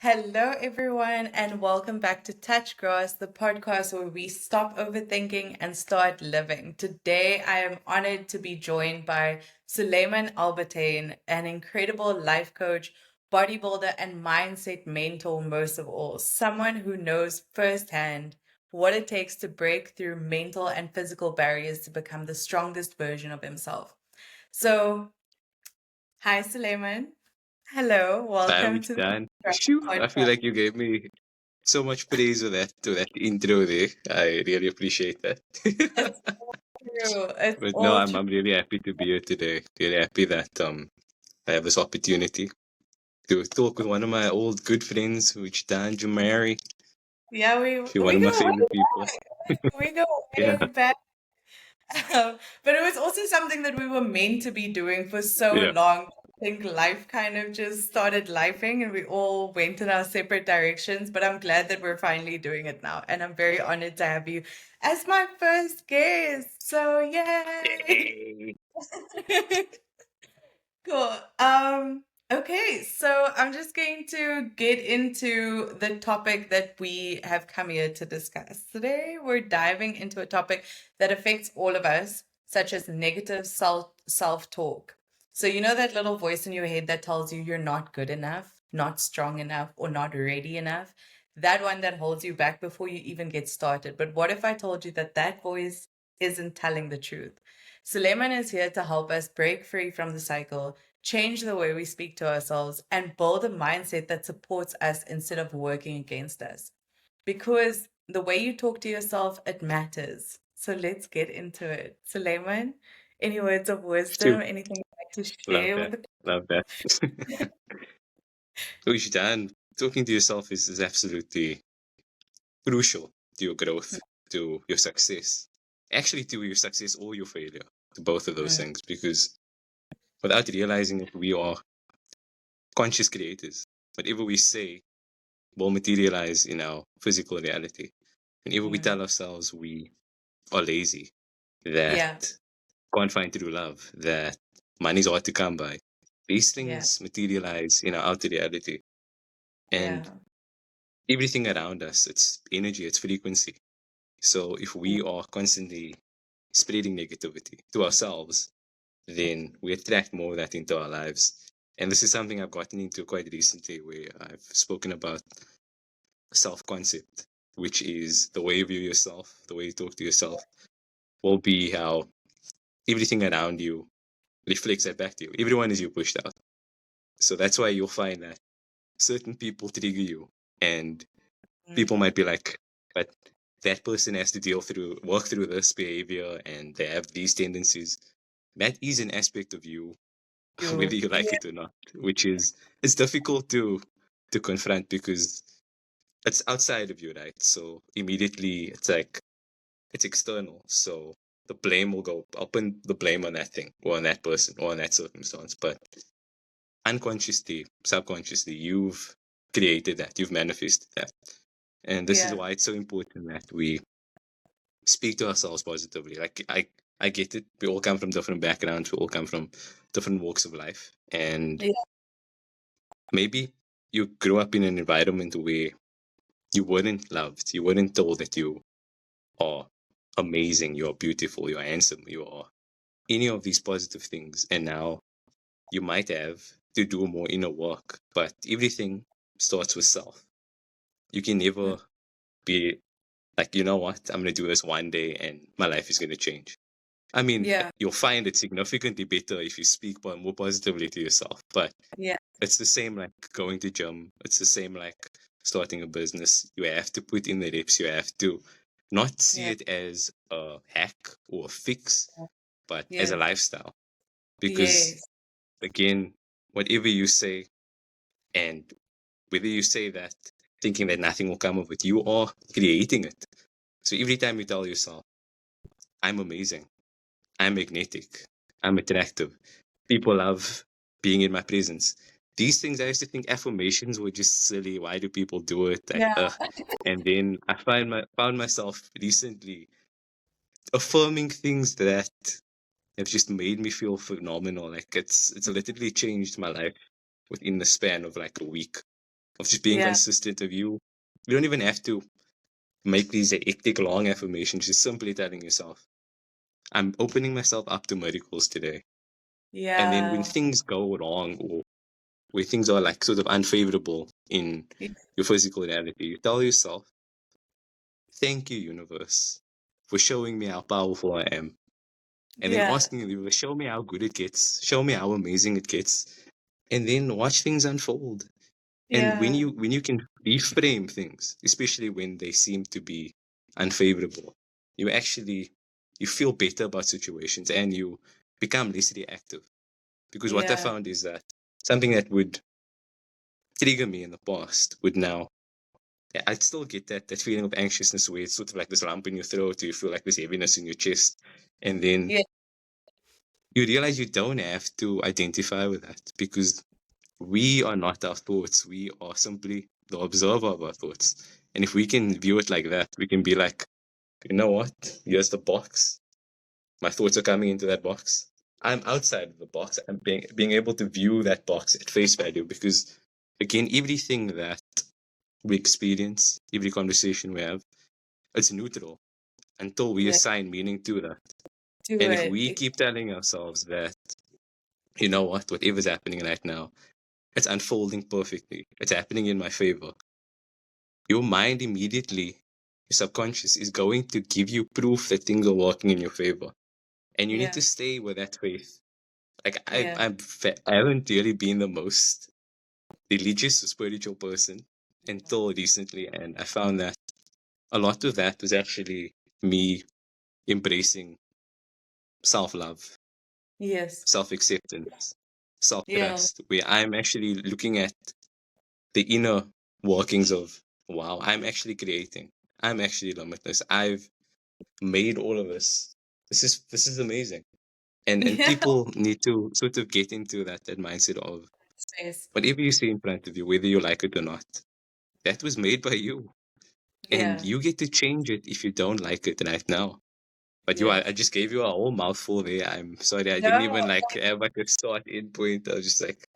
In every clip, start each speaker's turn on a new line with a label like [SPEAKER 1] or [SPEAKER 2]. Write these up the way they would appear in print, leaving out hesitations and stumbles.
[SPEAKER 1] Hello, everyone, and welcome back to Touch Grass, the podcast where we stop overthinking and start living. Today, I am honored to be joined by Sulaiman Albertyn, an incredible life coach, bodybuilder, and mindset mentor, most of all, someone who knows firsthand what it takes to break through mental and physical barriers to become the strongest version of himself. So, hi, Sulaiman. Hello,
[SPEAKER 2] Hi,
[SPEAKER 1] welcome
[SPEAKER 2] which
[SPEAKER 1] to the
[SPEAKER 2] Dan?
[SPEAKER 1] Touch
[SPEAKER 2] Phew,
[SPEAKER 1] Grass
[SPEAKER 2] I feel
[SPEAKER 1] podcast.
[SPEAKER 2] like you gave me so much praise with that intro there. I really appreciate that.
[SPEAKER 1] It's all true. It's
[SPEAKER 2] But no,
[SPEAKER 1] all
[SPEAKER 2] I'm
[SPEAKER 1] true.
[SPEAKER 2] I'm really happy to be here today. Really happy that I have this opportunity to talk with one of my old good friends, which Dan Jamari.
[SPEAKER 1] Yeah,
[SPEAKER 2] You're one
[SPEAKER 1] we
[SPEAKER 2] of my
[SPEAKER 1] go way
[SPEAKER 2] favorite people.
[SPEAKER 1] back. We go
[SPEAKER 2] Yeah,
[SPEAKER 1] way back. But it was also something that we were meant to be doing for so
[SPEAKER 2] yeah.
[SPEAKER 1] long. I think life kind of just started lifing and we all went in our separate directions. But I'm glad that we're finally doing it now. And I'm very honored to have you as my first guest. So, yay!
[SPEAKER 2] Yay.
[SPEAKER 1] Cool. Okay, so I'm just going to get into the topic that we have come here to discuss. Today, we're diving into a topic that affects all of us, such as negative self-talk. So you know that little voice in your head that tells you you're not good enough, not strong enough, or not ready enough? That one that holds you back before you even get started. But what if I told you that that voice isn't telling the truth? Suleiman is here to help us break free from the cycle, change the way we speak to ourselves, and build a mindset that supports us instead of working against us. Because the way you talk to yourself, it matters. So let's get into it. Suleiman, any words of
[SPEAKER 2] Phew,
[SPEAKER 1] wisdom, anything you'd like to
[SPEAKER 2] love
[SPEAKER 1] share with
[SPEAKER 2] that.
[SPEAKER 1] the
[SPEAKER 2] Love that. Which Dan, talking to yourself is absolutely crucial to your growth, to your success. Actually, to your success or your failure, to both of those
[SPEAKER 1] Mm,
[SPEAKER 2] things, because without realizing it, we are conscious creators. Whatever we say will materialize in our physical reality. Whenever we
[SPEAKER 1] mm.
[SPEAKER 2] tell ourselves we are lazy, that
[SPEAKER 1] Yeah,
[SPEAKER 2] can't find true love, that money's hard to come by, these
[SPEAKER 1] yeah,
[SPEAKER 2] things materialize in our outer reality. And
[SPEAKER 1] yeah.
[SPEAKER 2] everything around us, it's energy, it's frequency. So if
[SPEAKER 1] Mm,
[SPEAKER 2] we are constantly spreading negativity to ourselves, then we attract more of that into our lives. And this is something I've gotten into quite recently, where I've spoken about self concept, which is the way you view yourself, the way you talk to yourself, will be how everything around you reflects that back to you. Everyone is you pushed out. So that's why you'll find that certain people trigger you, and people
[SPEAKER 1] mm.
[SPEAKER 2] might be like, but that person has to work through this behavior, and they have these tendencies. That is an aspect of you, whether
[SPEAKER 1] You,
[SPEAKER 2] you like
[SPEAKER 1] yeah,
[SPEAKER 2] it or not, which is it's difficult to confront because it's outside of you, right? So immediately it's like it's external. So the blame will go. I'll put the blame on that thing or on that person or on that circumstance. But unconsciously, subconsciously, you've created that. You've manifested that. And this is
[SPEAKER 1] yeah,
[SPEAKER 2] why it's so important that we speak to ourselves positively. Like I get it. We all come from different backgrounds. We all come from different walks of life. And
[SPEAKER 1] yeah,
[SPEAKER 2] maybe you grew up in an environment where you weren't loved. You weren't told that you are amazing, you are beautiful, you are handsome, you are any of these positive things. And now you might have to do more inner work, but everything starts with self. You can
[SPEAKER 1] mm,
[SPEAKER 2] never be like, you know what, I'm going to do this one day and my life is going to change. I mean,
[SPEAKER 1] yeah,
[SPEAKER 2] you'll find it significantly better if you speak more positively to yourself, but
[SPEAKER 1] yeah,
[SPEAKER 2] it's the same like going to gym. It's the same like starting a business. You have to put in the reps. You have to not see
[SPEAKER 1] yeah,
[SPEAKER 2] it as a hack or a fix, but as
[SPEAKER 1] yeah,
[SPEAKER 2] a lifestyle. Because
[SPEAKER 1] yes,
[SPEAKER 2] again, whatever you say, and whether you say that thinking that nothing will come of it, you are creating it. So every time you tell yourself, I'm amazing, I'm magnetic, I'm attractive, people love being in my presence. These things, I used to think affirmations were just silly. Why do people do it? Like,
[SPEAKER 1] yeah,
[SPEAKER 2] and then I found myself recently affirming things that have just made me feel phenomenal. Like it's literally changed my life within the span of like a week. of just being
[SPEAKER 1] Yeah.
[SPEAKER 2] consistent, of you. You don't even have to make these hectic long affirmations. Just simply telling yourself, I'm opening myself up to miracles today. And then when
[SPEAKER 1] Yeah.
[SPEAKER 2] things go wrong or where things are like sort of unfavorable in your physical reality, you tell yourself, thank you, universe, for showing me how powerful I am. And then
[SPEAKER 1] Yeah.
[SPEAKER 2] asking the universe, show me how good it gets, show me how amazing it gets. And then watch things unfold. And when
[SPEAKER 1] Yeah.
[SPEAKER 2] you can reframe things, especially when they seem to be unfavorable, you actually you feel better about situations and you become less reactive. Because what I
[SPEAKER 1] Yeah.
[SPEAKER 2] found is that something that would trigger me in the past would now, yeah, I'd still get that feeling of anxiousness where it's sort of like this lump in your throat, or you feel like this heaviness in your chest. And then
[SPEAKER 1] Yeah.
[SPEAKER 2] you realize you don't have to identify with that because we are not our thoughts. We are simply the observer of our thoughts. And if we can view it like that, we can be like, you know what? Here's the box. My thoughts are coming into that box. I'm outside of the box. I'm being able to view that box at face value because, again, everything that we experience, every conversation we have, it's neutral until we
[SPEAKER 1] Yeah.
[SPEAKER 2] assign meaning to that.
[SPEAKER 1] Do
[SPEAKER 2] And if
[SPEAKER 1] it.
[SPEAKER 2] we keep telling ourselves that, you know what, whatever's happening right now, it's unfolding perfectly, it's happening in my favor, your mind immediately, your subconscious is going to give you proof that things are working in your favor. And you need
[SPEAKER 1] Yeah.
[SPEAKER 2] to stay with that faith. Like
[SPEAKER 1] Yeah.
[SPEAKER 2] I haven't really been the most religious or spiritual person until recently, and I found that a lot of that was actually me embracing self-love,
[SPEAKER 1] Yes.
[SPEAKER 2] self-acceptance,
[SPEAKER 1] Yeah.
[SPEAKER 2] self-trust, where I'm actually looking at the inner workings of, wow, I'm actually creating. I'm actually limitless. I've made all of this. This is amazing. And
[SPEAKER 1] Yeah.
[SPEAKER 2] people need to sort of get into that mindset of
[SPEAKER 1] Space.
[SPEAKER 2] whatever you see in front of you, whether you like it or not, that was made by you. And
[SPEAKER 1] Yeah.
[SPEAKER 2] you get to change it if you don't like it right now. But I
[SPEAKER 1] Yes.
[SPEAKER 2] just gave you a whole mouthful there. I'm sorry, I didn't
[SPEAKER 1] No.
[SPEAKER 2] even like have like a start end point. I was just like,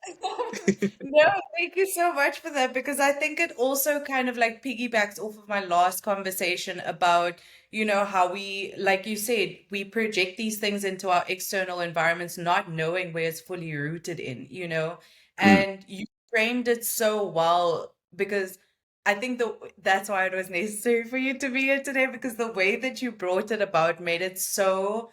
[SPEAKER 1] No, thank you so much for that because I think it also kind of like piggybacks off of my last conversation about, how we, like you said, we project these things into our external environments, not knowing where it's fully rooted in.
[SPEAKER 2] mm,
[SPEAKER 1] And you framed it so well because I think that's why it was necessary for you to be here today because the way that you brought it about made it so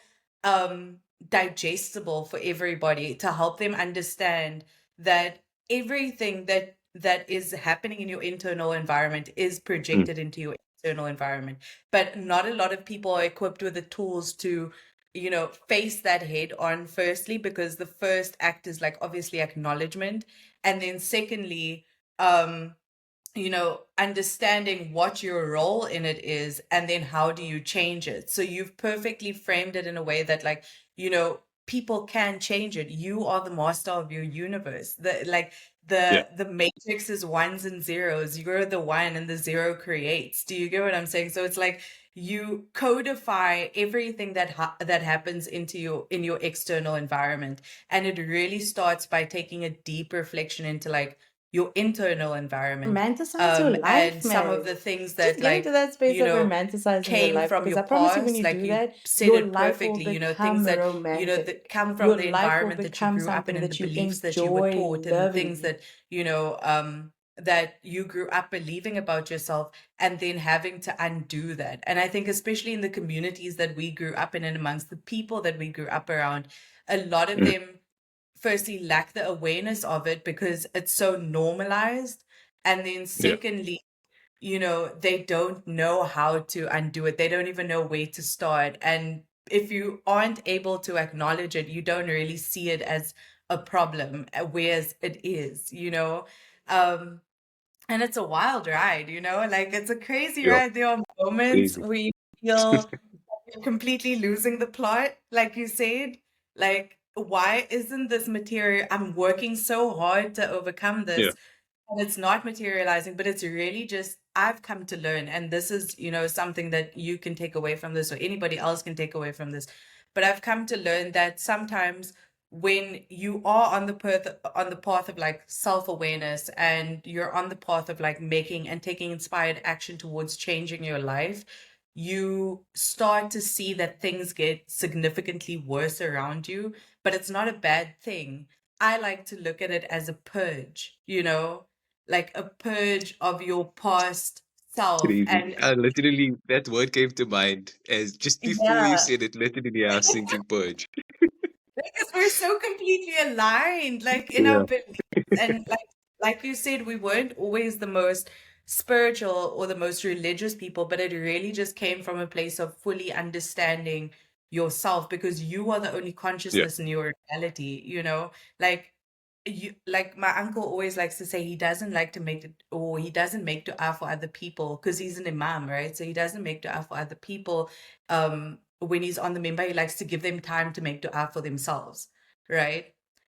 [SPEAKER 1] digestible for everybody to help them understand that everything that is happening in your internal environment is
[SPEAKER 2] mm,
[SPEAKER 1] projected into your external environment, but not a lot of people are equipped with the tools to face that head on, firstly because the first act is like obviously acknowledgement, and then secondly understanding what your role in it is and then how do you change it. So you've perfectly framed it in a way that people can change it. You are the master of your universe.
[SPEAKER 2] yeah,
[SPEAKER 1] The matrix is ones and zeros. You're the one and the zero creates. Do you get what I'm saying? So it's like you codify everything that happens in your external environment, and it really starts by taking a deep reflection into like your internal environment,
[SPEAKER 3] Romanticize your
[SPEAKER 1] and
[SPEAKER 3] life,
[SPEAKER 1] some of
[SPEAKER 3] Mary.
[SPEAKER 1] the things
[SPEAKER 3] Just
[SPEAKER 1] that
[SPEAKER 3] get into that space of romanticizing your
[SPEAKER 1] came
[SPEAKER 3] life
[SPEAKER 1] from
[SPEAKER 3] because
[SPEAKER 1] your
[SPEAKER 3] I promise you, when
[SPEAKER 1] past,
[SPEAKER 3] you
[SPEAKER 1] like
[SPEAKER 3] do
[SPEAKER 1] you
[SPEAKER 3] that,
[SPEAKER 1] said
[SPEAKER 3] your
[SPEAKER 1] it
[SPEAKER 3] life will
[SPEAKER 1] perfectly, things
[SPEAKER 3] become
[SPEAKER 1] that
[SPEAKER 3] romantic.
[SPEAKER 1] that come from
[SPEAKER 3] Your
[SPEAKER 1] the
[SPEAKER 3] life will
[SPEAKER 1] environment that you
[SPEAKER 3] become
[SPEAKER 1] grew up in
[SPEAKER 3] something
[SPEAKER 1] and the
[SPEAKER 3] that you
[SPEAKER 1] beliefs that you were
[SPEAKER 3] enjoy
[SPEAKER 1] taught and the things
[SPEAKER 3] living.
[SPEAKER 1] that that you grew up believing about yourself, and then having to undo that. And I think especially in the communities that we grew up in and amongst the people that we grew up around, a lot of
[SPEAKER 2] mm,
[SPEAKER 1] them firstly lack the awareness of it because it's so normalized, and then
[SPEAKER 2] yeah,
[SPEAKER 1] secondly they don't know how to undo it. They don't even know where to start. And if you aren't able to acknowledge it, you don't really see it as a problem, whereas it is. Um, and it's a wild ride. Like it's a crazy
[SPEAKER 2] yeah,
[SPEAKER 1] ride. There are moments
[SPEAKER 2] crazy.
[SPEAKER 1] where you feel you're completely losing the plot, like you said. Like, why isn't this material? I'm working so hard to overcome
[SPEAKER 2] Yeah,
[SPEAKER 1] this, and it's not materializing, but it's really just I've come to learn, and this is something that you can take away from this or anybody else can take away from this, but I've come to learn that sometimes when you are on the path of like self-awareness, and you're on the path of like making and taking inspired action towards changing your life, you start to see that things get significantly worse around you, but it's not a bad thing. I like to look at it as a purge, like a purge of your past self.
[SPEAKER 2] Crazy.
[SPEAKER 1] And
[SPEAKER 2] Literally, that word came to mind as just before you
[SPEAKER 1] yeah,
[SPEAKER 2] said it. Literally, I was thinking purge.
[SPEAKER 1] because we're so completely aligned, like in our
[SPEAKER 2] Yeah,
[SPEAKER 1] beliefs, and like you said, we weren't always the most spiritual or the most religious people, but it really just came from a place of fully understanding yourself, because you are the only
[SPEAKER 2] yeah,
[SPEAKER 1] consciousness in your reality, like like my uncle always likes to say he doesn't like to make it, or he doesn't make dua for other people, because he's an imam, right? So he doesn't make dua for other people. When he's on the minbar, he likes to give them time to make dua for themselves, right?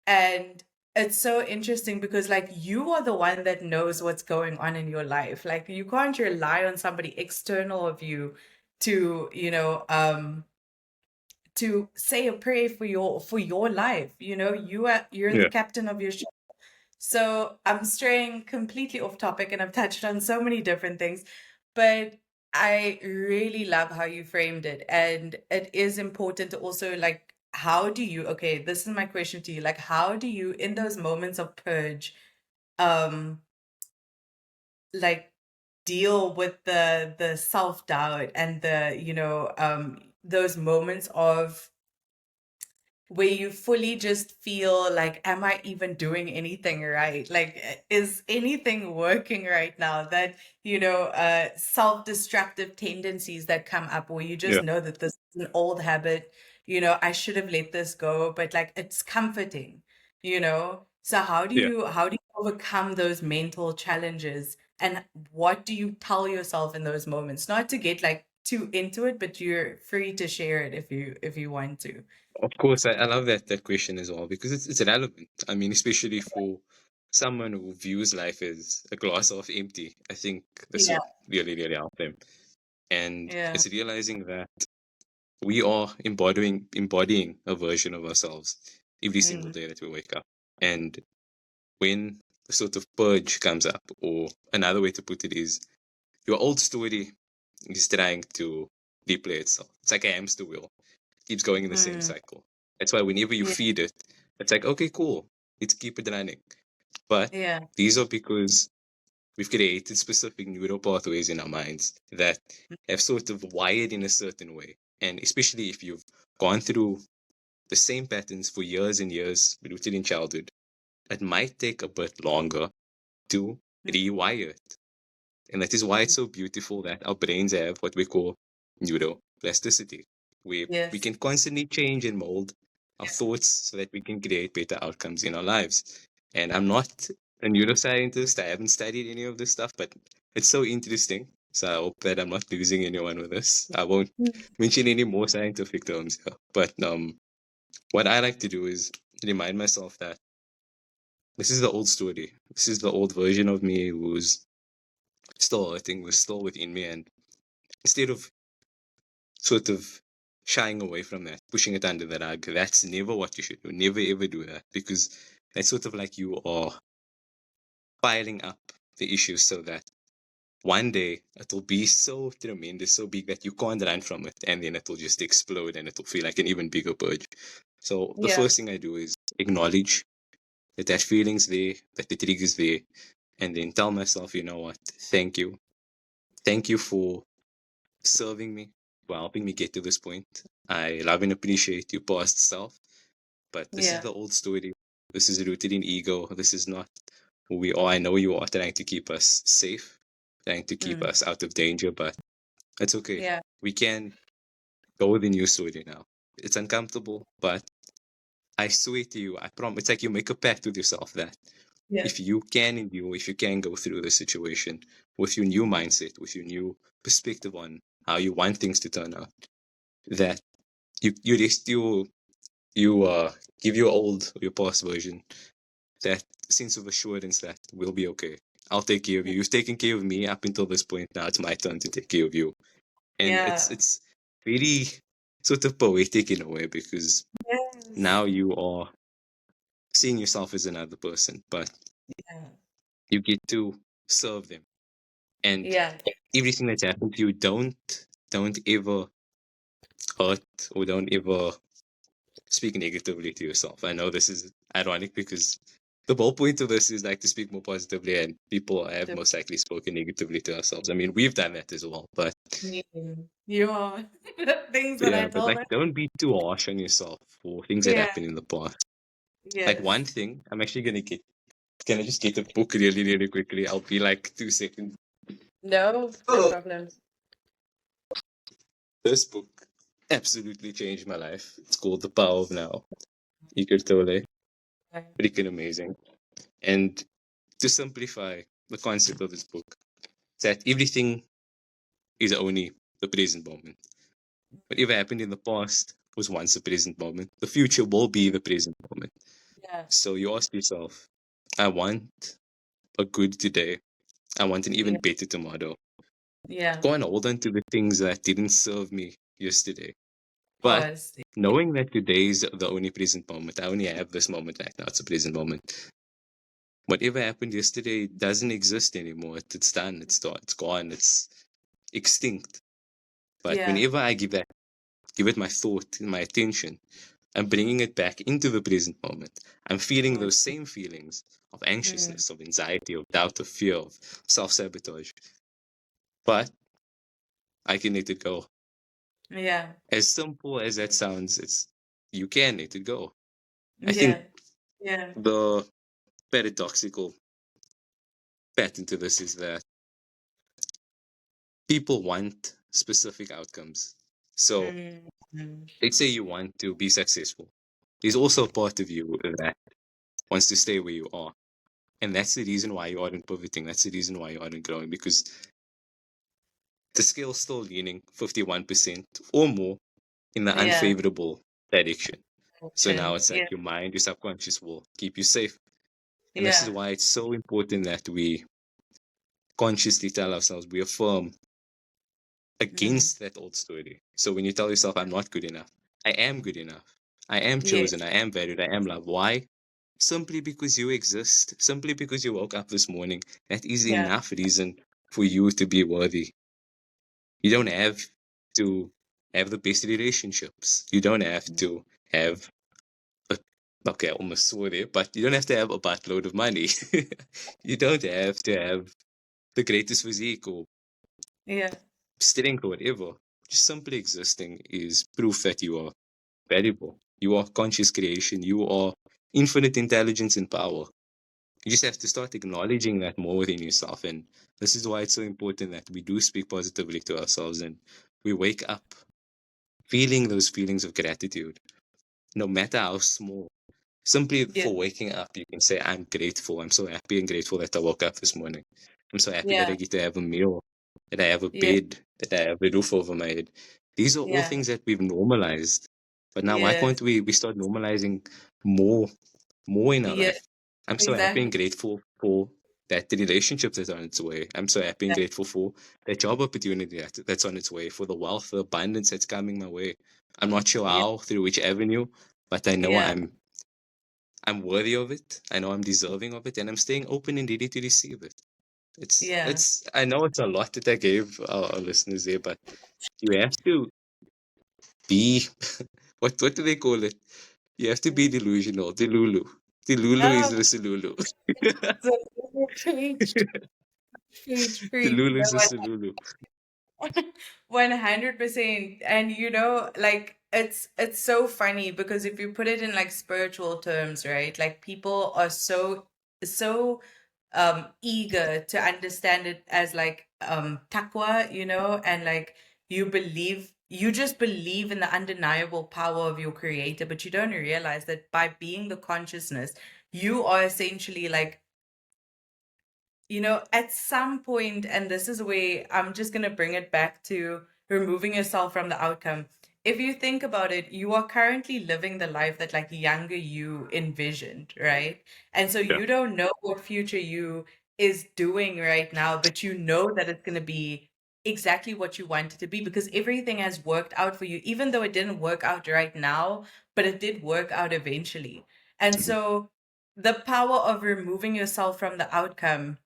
[SPEAKER 1] And it's so interesting because like you are the one that knows what's going on in your life. Like you can't rely on somebody external of you to, to say a prayer for your life. You're the
[SPEAKER 2] yeah.
[SPEAKER 1] captain of your ship. So I'm straying completely off topic, and I've touched on so many different things, but I really love how you framed it. And it is important to also like, okay, this is my question to you. Like, how do you, in those moments of purge, um, like deal with the self-doubt and those moments of where you fully just feel like, am I even doing anything right? Like, is anything working right now? That, self-destructive tendencies that come up, where you just
[SPEAKER 2] Yeah,
[SPEAKER 1] know that this is an old habit, I should have let this go, but like it's comforting, So
[SPEAKER 2] yeah.
[SPEAKER 1] how do you overcome those mental challenges? And what do you tell yourself in those moments? Not to get like too into it, but you're free to share it if you want to.
[SPEAKER 2] Of course, I love that question as well because it's relevant. I mean, especially for someone who views life as a glass half empty. I think this
[SPEAKER 1] Yeah.
[SPEAKER 2] would really, really help them. And
[SPEAKER 1] Yeah.
[SPEAKER 2] it's realizing that we are embodying a version of ourselves every single
[SPEAKER 1] Mm.
[SPEAKER 2] day that we wake up. And when the sort of purge comes up, or another way to put it is your old story is trying to replay itself. It's like a hamster wheel. It keeps going in the same
[SPEAKER 1] Mm.
[SPEAKER 2] cycle. That's why whenever you
[SPEAKER 1] Yeah.
[SPEAKER 2] feed it, it's like, okay, cool. Let's keep it running. But
[SPEAKER 1] Yeah.
[SPEAKER 2] these are because we've created specific neural pathways in our minds that have sort of wired in a certain way. And especially if you've gone through the same patterns for years and years, rooted in childhood, it might take a bit longer to rewire it. And that is why it's
[SPEAKER 1] Mm.
[SPEAKER 2] so beautiful that our brains have what we call neuroplasticity, where we
[SPEAKER 1] Yes.
[SPEAKER 2] can constantly change and mold our thoughts so that we can create better outcomes in our lives. And I'm not a neuroscientist, I haven't studied any of this stuff, but it's so interesting. So I hope that I'm not losing anyone with this. I won't
[SPEAKER 1] Mm.
[SPEAKER 2] mention any more scientific terms here. But what I like to do is remind myself that this is the old story. This is the old version of me who's still, I think, was still within me. And instead of sort of shying away from that, pushing it under the rug, that's never what you should do. Never ever do that because that's sort of like you are piling up the issues so that one day it'll be so tremendous, so big that you can't run from it, and then it'll just explode and it'll feel like an even bigger purge. So the
[SPEAKER 1] Yeah.
[SPEAKER 2] first thing I do is acknowledge that that feeling's there, that the trigger's there, and then tell myself, you know what, thank you. Thank you for serving me, for helping me get to this point. I love and appreciate your past self, but this is
[SPEAKER 1] Yeah.
[SPEAKER 2] the old story. This is rooted in ego. This is not who we are. I know you are trying to keep us safe, trying to keep
[SPEAKER 1] Mm.
[SPEAKER 2] us out of danger, but it's okay.
[SPEAKER 1] Yeah.
[SPEAKER 2] We can go with the new story now. It's uncomfortable, but I swear to you, I promise. It's like you make a pact with yourself that
[SPEAKER 1] Yeah.
[SPEAKER 2] if you can endure, if you can go through the situation with your new mindset, with your new perspective on how you want things to turn out, that you just you give your old your past version that sense of assurance that we'll be okay. I'll take care of you. You've taken care of me up until this point. Now it's my turn to take care of you. And
[SPEAKER 1] Yeah.
[SPEAKER 2] it's very sort of poetic in a way because
[SPEAKER 1] Yeah.
[SPEAKER 2] now you are seeing yourself as another person, but
[SPEAKER 1] Yeah.
[SPEAKER 2] you get to serve them. And
[SPEAKER 1] Yeah.
[SPEAKER 2] everything that's happened to you, don't ever hurt or don't ever speak negatively to yourself. I know this is ironic because the whole point of this is like to speak more positively, and people have most likely spoken negatively to ourselves. I mean, we've done that as well, but
[SPEAKER 1] You are the things that I
[SPEAKER 2] yeah, but
[SPEAKER 1] told
[SPEAKER 2] like
[SPEAKER 1] her.
[SPEAKER 2] don't be too harsh on yourself for things that
[SPEAKER 1] Yeah.
[SPEAKER 2] happened in the past. Like
[SPEAKER 1] Yes.
[SPEAKER 2] one thing, I'm actually gonna get. Can I just get the book really, really quickly? I'll be like 2 seconds.
[SPEAKER 1] No
[SPEAKER 2] Oh,
[SPEAKER 1] problem.
[SPEAKER 2] this book absolutely changed my life. It's called The Power of Now. Eckhart Tolle. Freaking amazing. And to simplify the concept of this book, that everything is only the present moment. Whatever happened in the past was once a present moment. The future will be the present moment.
[SPEAKER 1] Yeah.
[SPEAKER 2] So you ask yourself, I want a good today. I want an even
[SPEAKER 1] Yeah.
[SPEAKER 2] better tomorrow.
[SPEAKER 1] Yeah.
[SPEAKER 2] Go and hold on to the things that didn't serve me yesterday. But
[SPEAKER 1] Pause.
[SPEAKER 2] knowing that today is the only present moment, I only have this moment right now, it's a present moment. Whatever happened yesterday doesn't exist anymore. It's done, it's gone, it's extinct. But
[SPEAKER 1] Yeah.
[SPEAKER 2] whenever I give it my thought, my attention, I'm bringing it back into the present moment. I'm feeling those same feelings of anxiousness, of anxiety, of doubt, of fear, of self-sabotage. But I can let it go.
[SPEAKER 1] Yeah.
[SPEAKER 2] As simple as that sounds, you can let it go. I
[SPEAKER 1] Yeah.
[SPEAKER 2] think
[SPEAKER 1] Yeah.
[SPEAKER 2] the paradoxical pattern to this is that people want specific outcomes. So
[SPEAKER 1] Mm.
[SPEAKER 2] let's say you want to be successful. There's also a part of you that wants to stay where you are. And that's the reason why you aren't pivoting. That's the reason why you aren't growing, because the scale's still leaning 51% or more in the
[SPEAKER 1] Yeah.
[SPEAKER 2] unfavorable direction. So now it's
[SPEAKER 1] Yeah.
[SPEAKER 2] like your mind, your subconscious will keep you safe. And this is
[SPEAKER 1] Yeah.
[SPEAKER 2] why it's so important that we consciously tell ourselves, we affirm against that old story. So when you tell yourself, I'm not good enough, I am good enough, I am
[SPEAKER 1] Yeah.
[SPEAKER 2] chosen, I am valued, I am loved. Why? Simply because you exist, simply because you woke up this morning. That is
[SPEAKER 1] Yeah.
[SPEAKER 2] enough reason for you to be worthy. You don't have to have the best relationships. You don't have to have a, okay, I almost swore there, but you don't have to have a buttload of money. You don't have to have the greatest physique or
[SPEAKER 1] Yeah.
[SPEAKER 2] strength or whatever. Just simply existing is proof that you are valuable. You are conscious creation. You are infinite intelligence and power. You just have to start acknowledging that more within yourself. And this is why it's so important that we do speak positively to ourselves and we wake up feeling those feelings of gratitude, no matter how small. Simply
[SPEAKER 1] Yeah.
[SPEAKER 2] for waking up, you can say, I'm grateful. I'm so happy and grateful that I woke up this morning. I'm so happy that I
[SPEAKER 1] Yeah.
[SPEAKER 2] get to have a meal, that I have a
[SPEAKER 1] Yeah.
[SPEAKER 2] bed, that I have a roof over my head. These are all
[SPEAKER 1] Yeah.
[SPEAKER 2] things that we've normalized. But now why
[SPEAKER 1] Yes.
[SPEAKER 2] can't we start normalizing more in our
[SPEAKER 1] Yeah.
[SPEAKER 2] life? I'm so happy and
[SPEAKER 1] Exactly.
[SPEAKER 2] grateful for that relationship that's on its way. I'm so happy and
[SPEAKER 1] Yeah.
[SPEAKER 2] grateful for that job opportunity that's on its way, for the wealth, the abundance that's coming my way. I'm not sure
[SPEAKER 1] Yeah.
[SPEAKER 2] how, through which avenue, but I know
[SPEAKER 1] Yeah.
[SPEAKER 2] I'm worthy of it. I know I'm deserving of it, and I'm staying open and ready to receive it.
[SPEAKER 1] Yeah.
[SPEAKER 2] It's. I know it's a lot that I gave our listeners there, but you have to be what do they call it? You have to be delusional. Delulu. Delulu is
[SPEAKER 1] Oh,
[SPEAKER 2] the Silulu.
[SPEAKER 1] so preach, preach, preach.
[SPEAKER 2] Delulu is the
[SPEAKER 1] No,
[SPEAKER 2] Silulu.
[SPEAKER 1] 100%. And like it's so funny because if you put it in like spiritual terms, right? Like people are so eager to understand it as like taqwa, and like you just believe in the undeniable power of your creator, but you don't realize that by being the consciousness, you are essentially like at some point, and this is where I'm just going to bring it back to removing yourself from the outcome. If you think about it, you are currently living the life that like younger you envisioned, right? And so
[SPEAKER 2] Yeah.
[SPEAKER 1] you don't know what future you is doing right now, but you know that it's going to be exactly what you want it to be, because everything has worked out for you, even though it didn't work out right now, but it did work out eventually. And so the power of removing yourself from the outcome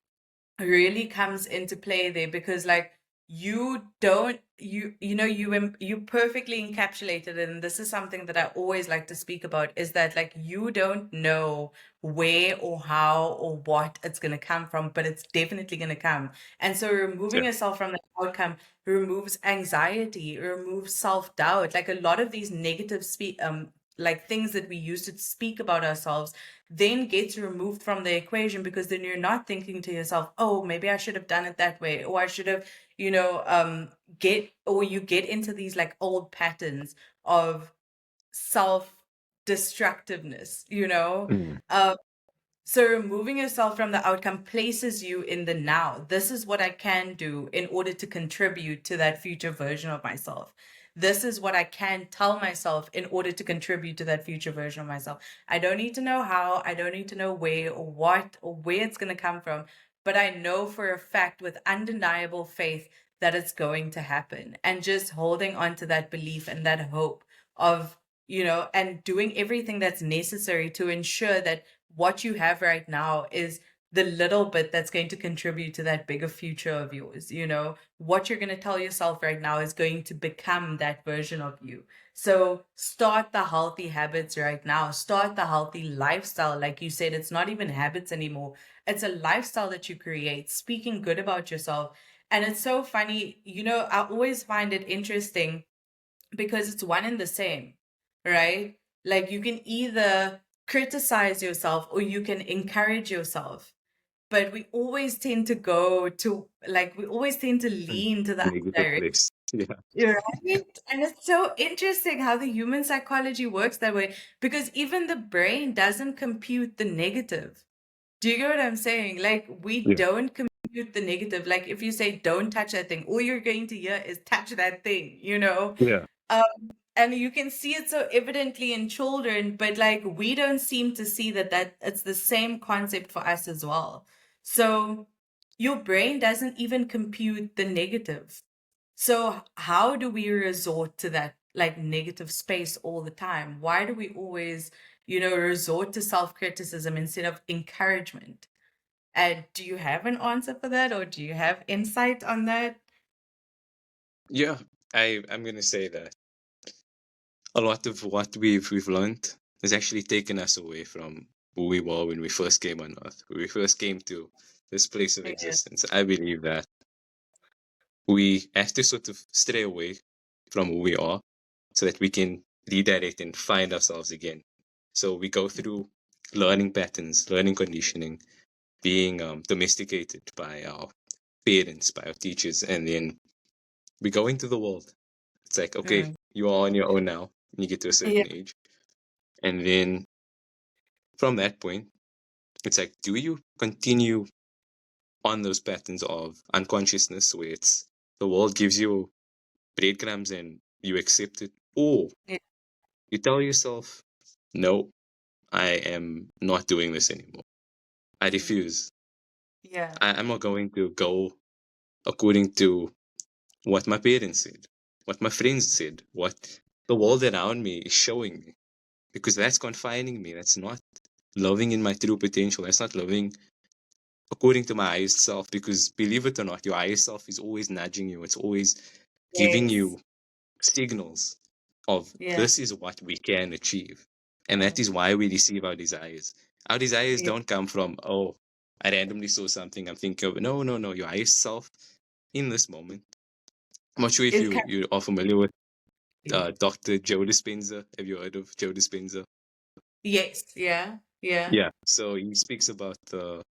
[SPEAKER 1] really comes into play there, because like you don't you know you perfectly encapsulated it, and this is something that I always like to speak about, is that like you don't know where or how or what it's going to come from, but it's definitely going to come. And so removing
[SPEAKER 2] Yeah.
[SPEAKER 1] yourself from the outcome removes anxiety, removes self-doubt. Like a lot of these negative like things that we used to speak about ourselves then gets removed from the equation, because then you're not thinking to yourself, oh, maybe I should have done it that way, or I should have, you get into these like old patterns of self destructiveness,
[SPEAKER 2] Mm.
[SPEAKER 1] so removing yourself from the outcome places you in the now. This is what I can do in order to contribute to that future version of myself. This is what I can tell myself in order to contribute to that future version of myself. I don't need to know how, I don't need to know where or what or where it's going to come from, but I know for a fact with undeniable faith that it's going to happen. And just holding on to that belief and that hope of, and doing everything that's necessary to ensure that what you have right now is the little bit that's going to contribute to that bigger future of yours. What you're going to tell yourself right now is going to become that version of you. So start the healthy habits right now. Start the healthy lifestyle. Like you said, it's not even habits anymore. It's a lifestyle that you create, speaking good about yourself. And it's so funny, I always find it interesting because it's one and the same, right? Like you can either criticize yourself or you can encourage yourself. But we always tend to we always tend to
[SPEAKER 2] Mm.
[SPEAKER 1] lean to the other
[SPEAKER 2] Negative
[SPEAKER 1] direction.
[SPEAKER 2] place. Yeah.
[SPEAKER 1] You're right. And it's so interesting how the human psychology works that way, because even the brain doesn't compute the negative. Do you get what I'm saying? Like, we
[SPEAKER 2] Yeah.
[SPEAKER 1] don't compute the negative. Like, if you say, don't touch that thing, all you're going to hear is touch that thing,
[SPEAKER 2] Yeah.
[SPEAKER 1] And you can see it so evidently in children, but like, we don't seem to see that it's the same concept for us as well. So your brain doesn't even compute the negative. So how do we resort to that like negative space all the time? Why do we always, resort to self-criticism instead of encouragement? And do you have an answer for that, or do you have insight on that?
[SPEAKER 2] Yeah. I'm gonna say that a lot of what we've learned has actually taken us away from who we were when we first came on Earth, when we first came to this place of
[SPEAKER 1] Yeah.
[SPEAKER 2] existence. I believe that we have to sort of stray away from who we are so that we can redirect and find ourselves again. So we go through learning patterns, learning conditioning, being domesticated by our parents, by our teachers, and then we go into the world. It's like, okay,
[SPEAKER 1] Mm.
[SPEAKER 2] you are on your own now, when you get to a
[SPEAKER 1] Yeah.
[SPEAKER 2] certain age. And then from that point, it's like, do you continue on those patterns of unconsciousness where it's the world gives you breadcrumbs and you accept it? Or
[SPEAKER 1] Yeah.
[SPEAKER 2] you tell yourself, no, I am not doing this anymore. I
[SPEAKER 1] Mm.
[SPEAKER 2] refuse.
[SPEAKER 1] Yeah.
[SPEAKER 2] I'm not going to go according to what my parents said, what my friends said, what the world around me is showing me, because that's confining me. That's not loving in my true potential. That's not loving according to my highest self, because believe it or not, your highest self is always nudging you. It's always giving
[SPEAKER 1] Yes.
[SPEAKER 2] you signals of
[SPEAKER 1] Yeah.
[SPEAKER 2] this is what we can achieve. And that
[SPEAKER 1] Mm.
[SPEAKER 2] is why we receive our desires. Our desires
[SPEAKER 1] Yeah.
[SPEAKER 2] don't come from, oh, I randomly saw something I'm thinking of. No, no, no. Your highest self in this moment. I'm not sure if
[SPEAKER 1] It's
[SPEAKER 2] you are familiar with
[SPEAKER 1] kind
[SPEAKER 2] Dr. Joe Dispenza. Have you heard of Joe Dispenza?
[SPEAKER 1] yes. Yeah. Yeah.
[SPEAKER 2] Yeah. So he speaks about the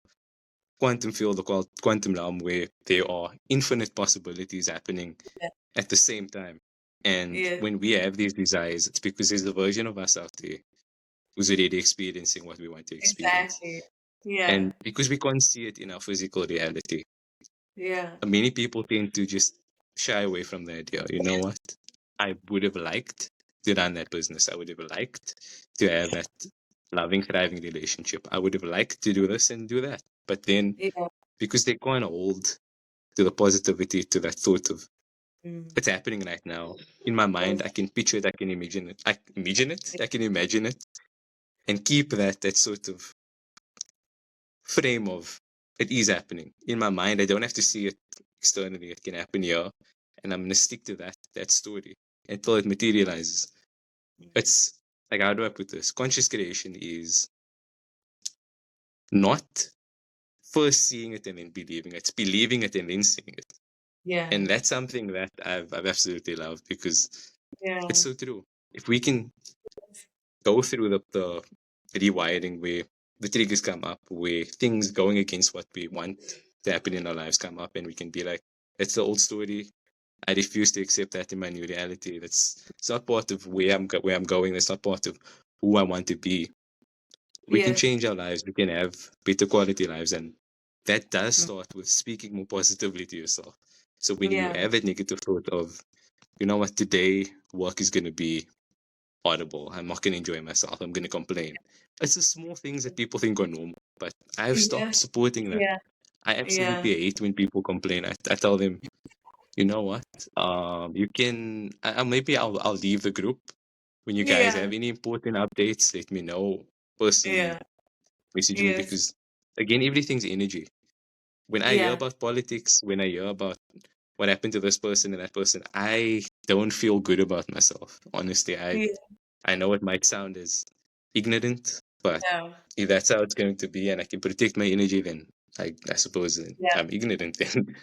[SPEAKER 2] quantum field or quantum realm where there are infinite possibilities happening
[SPEAKER 1] Yeah.
[SPEAKER 2] at the same time. And
[SPEAKER 1] Yeah.
[SPEAKER 2] when we have these desires, it's because there's a version of us out there who's already experiencing what we want to experience.
[SPEAKER 1] Exactly. Yeah.
[SPEAKER 2] And because we can't see it in our physical reality,
[SPEAKER 1] Yeah.
[SPEAKER 2] many people tend to just shy away from the idea. You know what? I would have liked to run that business. I would have liked to have that loving, thriving relationship. I would have liked to do this and do that. But then
[SPEAKER 1] Yeah.
[SPEAKER 2] because they can't hold to the positivity, to that thought of
[SPEAKER 1] Mm.
[SPEAKER 2] it's happening right now. In my mind, I can picture it, I can imagine it. I can imagine it, and keep that sort of frame of it is happening. In my mind, I don't have to see it externally. It can happen here. And I'm gonna stick to that story until it materializes. It's like, how do I put this? Conscious creation is not first seeing it and then believing it. It's believing it and then seeing it.
[SPEAKER 1] Yeah.
[SPEAKER 2] And that's something that I've absolutely loved, because
[SPEAKER 1] Yeah.
[SPEAKER 2] it's so true. If we can go through the rewiring where the triggers come up, where things going against what we want to happen in our lives come up, and we can be like, that's the old story. I refuse to accept that in my new reality. It's not part of where I'm going. That's not part of who I want to be. We can
[SPEAKER 1] Yes.
[SPEAKER 2] change our lives. We can have better quality lives, and that does
[SPEAKER 1] Mm.
[SPEAKER 2] start with speaking more positively to yourself. So when you
[SPEAKER 1] Yeah.
[SPEAKER 2] have a negative thought of, you know what, today work is going to be horrible. I'm not going to enjoy myself. I'm going to complain. It's the small things that people think are normal, but I've stopped
[SPEAKER 1] Yes.
[SPEAKER 2] supporting that.
[SPEAKER 1] Yeah.
[SPEAKER 2] I
[SPEAKER 1] Yeah.
[SPEAKER 2] absolutely hate when people complain. I tell them, you know what? You can. Maybe I'll leave the group when you guys
[SPEAKER 1] Yeah.
[SPEAKER 2] have any important updates. Let me know personally.
[SPEAKER 1] Yeah.
[SPEAKER 2] Message me,
[SPEAKER 1] Yes.
[SPEAKER 2] because again, everything's energy. When I hear
[SPEAKER 1] Yeah.
[SPEAKER 2] about politics, when I hear about what happened to this person and that person, I don't feel good about myself. Honestly,
[SPEAKER 1] Yeah.
[SPEAKER 2] I know it might sound as ignorant, but
[SPEAKER 1] Yeah.
[SPEAKER 2] if that's how it's going to be and I can protect my energy, then I suppose that
[SPEAKER 1] Yeah.
[SPEAKER 2] I'm ignorant then.